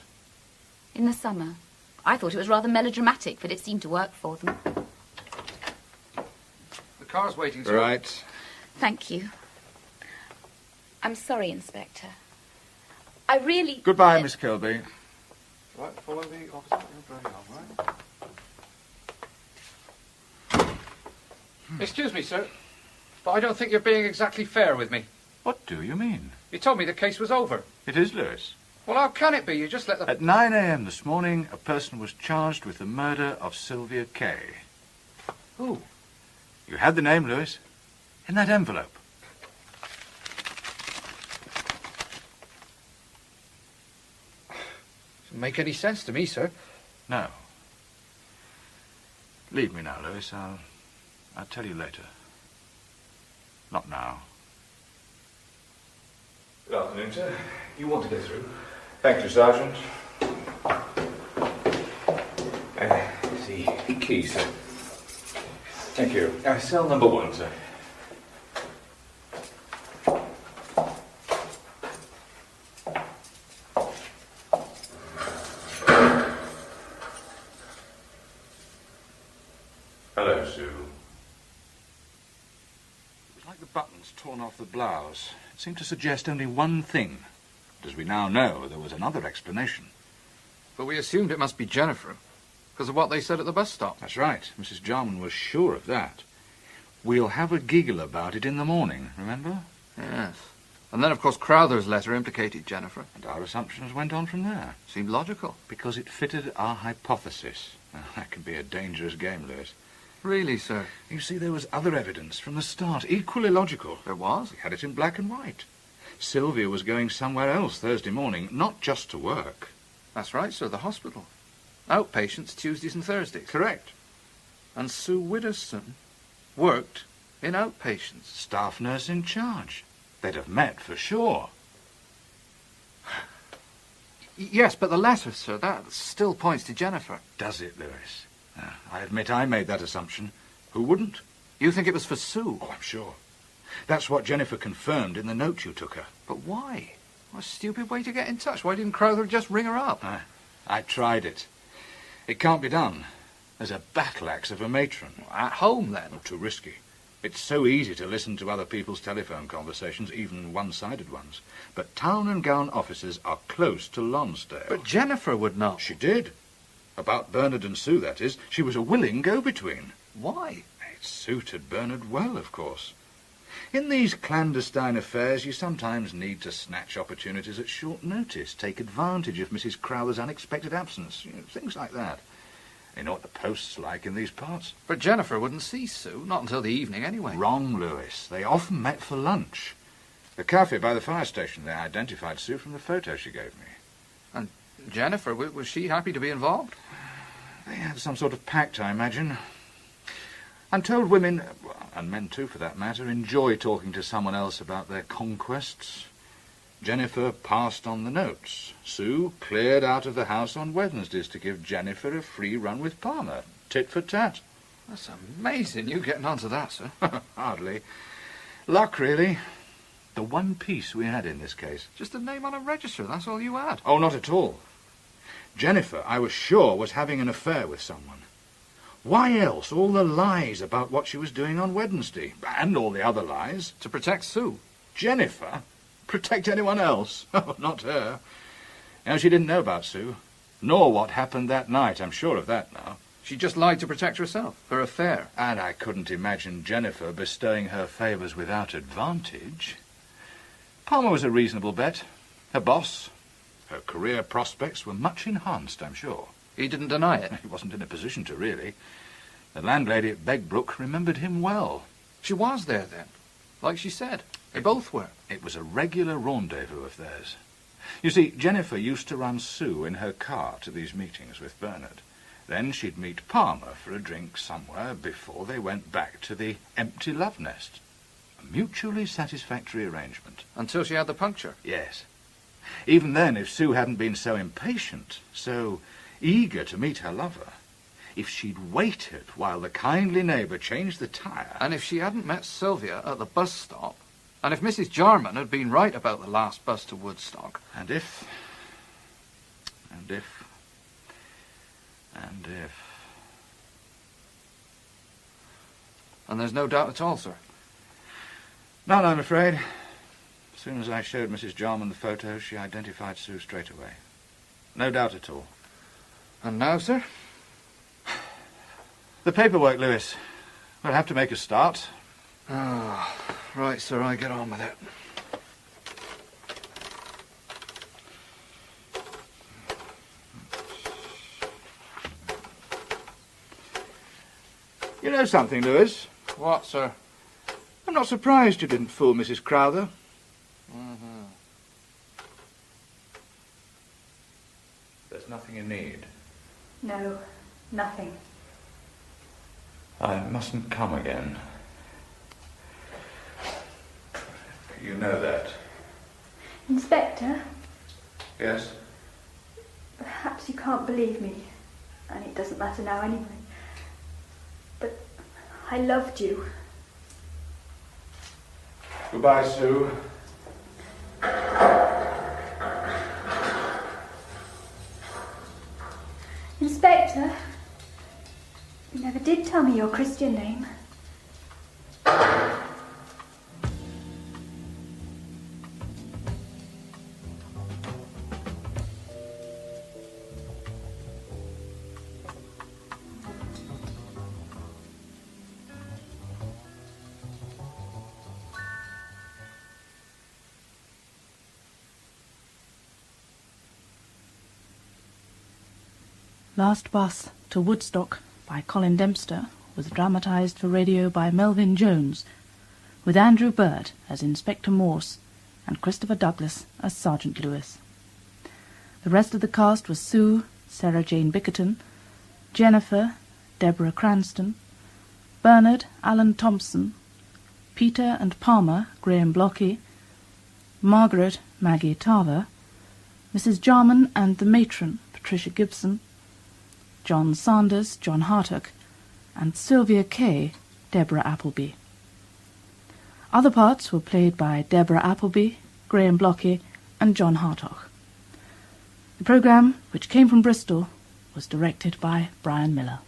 In the summer. I thought it was rather melodramatic, but it seemed to work for them. The car's waiting, sir. Right. Thank you. I'm sorry, Inspector. I really... Goodbye, Miss Kilby. Right, follow the officer. All right. Excuse me, sir, but I don't think you're being exactly fair with me. What do you mean? You told me the case was over. It is, Lewis. Well, how can it be? You just let the... At 9 a.m. this morning, a person was charged with the murder of Sylvia Kay. Who? You had the name, Lewis, in that envelope. Doesn't make any sense to me, sir. No. Leave me now, Lewis. I'll tell you later. Not now. Good afternoon, sir. You want to go through? Thank you, Sergeant. The key, sir. Thank you. Cell number 1, sir. Hello, Sue. It was like the buttons torn off the blouse. It seemed to suggest only one thing. But as we now know, there was another explanation. But we assumed it must be Jennifer, because of what they said at the bus stop. That's right. Mrs. Jarman was sure of that. We'll have a giggle about it in the morning, remember? Yes. And then, of course, Crowther's letter implicated Jennifer. And our assumptions went on from there. Seemed logical. Because it fitted our hypothesis. Now, that can be a dangerous game, Lewis. Really, sir? You see, there was other evidence from the start, equally logical. There was? We had it in black and white. Sylvia was going somewhere else Thursday morning, not just to work. That's right, sir, the hospital. Outpatients Tuesdays and Thursdays. Correct. And Sue Widdowson worked in outpatients. Staff nurse in charge. They'd have met for sure. Yes, but the letter, sir, that still points to Jennifer. Does it, Lewis? I admit I made that assumption. Who wouldn't? You think it was for Sue? Oh, I'm sure. That's what Jennifer confirmed in the note you took her. But why? What a stupid way to get in touch. Why didn't Crowther just ring her up? I tried it. It can't be done. There's a battle axe of a matron. At home, then? Too risky. It's so easy to listen to other people's telephone conversations, even one-sided ones. But Town and Gown offices are close to Lonsdale. But Jennifer would know. She did. About Bernard and Sue, that is. She was a willing go-between. Why? It suited Bernard well, of course. In these clandestine affairs, you sometimes need to snatch opportunities at short notice, take advantage of Mrs. Crowther's unexpected absence, things like that. You know what the post's like in these parts? But Jennifer wouldn't see Sue, not until the evening anyway. Wrong, Lewis. They often met for lunch. The cafe by the fire station, they identified Sue from the photo she gave me. And Jennifer, was she happy to be involved? They had some sort of pact, I imagine. I'm told women, and men too for that matter, enjoy talking to someone else about their conquests. Jennifer passed on the notes. Sue cleared out of the house on Wednesdays to give Jennifer a free run with Palmer. Tit for tat. That's amazing, you getting onto that, sir. Hardly. Luck, really. The one piece we had in this case. Just a name on a register, that's all you had. Oh, not at all. Jennifer, I was sure, was having an affair with someone. Why else all the lies about what she was doing on Wednesday? And all the other lies? To protect Sue. Jennifer? Protect anyone else? Oh, not her. You know, she didn't know about Sue. Nor what happened that night. I'm sure of that now. She just lied to protect herself, her affair. And I couldn't imagine Jennifer bestowing her favours without advantage. Palmer was a reasonable bet. Her boss. Her career prospects were much enhanced, I'm sure. He didn't deny it? He wasn't in a position to, really. The landlady at Begbrook remembered him well. She was there, then? Like she said. They both were. It was a regular rendezvous of theirs. You see, Jennifer used to run Sue in her car to these meetings with Bernard. Then she'd meet Palmer for a drink somewhere before they went back to the empty love nest. A mutually satisfactory arrangement. Until she had the puncture? Yes. Even then, if Sue hadn't been so impatient, so eager to meet her lover, if she'd waited while the kindly neighbour changed the tyre... And if she hadn't met Sylvia at the bus stop, and if Mrs. Jarman had been right about the last bus to Woodstock... And if... And if... And there's no doubt at all, sir? None, I'm afraid. As soon as I showed Mrs. Jarman the photos, she identified Sue straight away. No doubt at all. And now, sir? The paperwork, Lewis. We'll have to make a start. Oh, right, sir, I get on with it. You know something, Lewis? What, sir? I'm not surprised you didn't fool Mrs. Crowther. Mm-hmm. There's nothing you need. No, nothing. I mustn't come again. You know that. Inspector, Yes? perhaps you can't believe me, and it doesn't matter now anyway. But I loved you. Goodbye, Sue. Inspector, you never did tell me your Christian name. Last Bus to Woodstock by Colin Dexter was dramatised for radio by Melvyn Jones, with Andrew Burt as Inspector Morse and Christopher Douglas as Sergeant Lewis. The rest of the cast was Sue, Sarah Jane Bickerton, Jennifer, Deborah Cranston, Bernard, Alan Thompson, Peter and Palmer, Graham Blockey, Margaret, Maggie Tarver, Mrs. Jarman and the matron, Patricia Gibson, John Sanders, John Hartock, and Sylvia Kay, Deborah Appleby. Other parts were played by Deborah Appleby, Graham Blockey, and John Hartock. The programme, which came from Bristol, was directed by Brian Miller.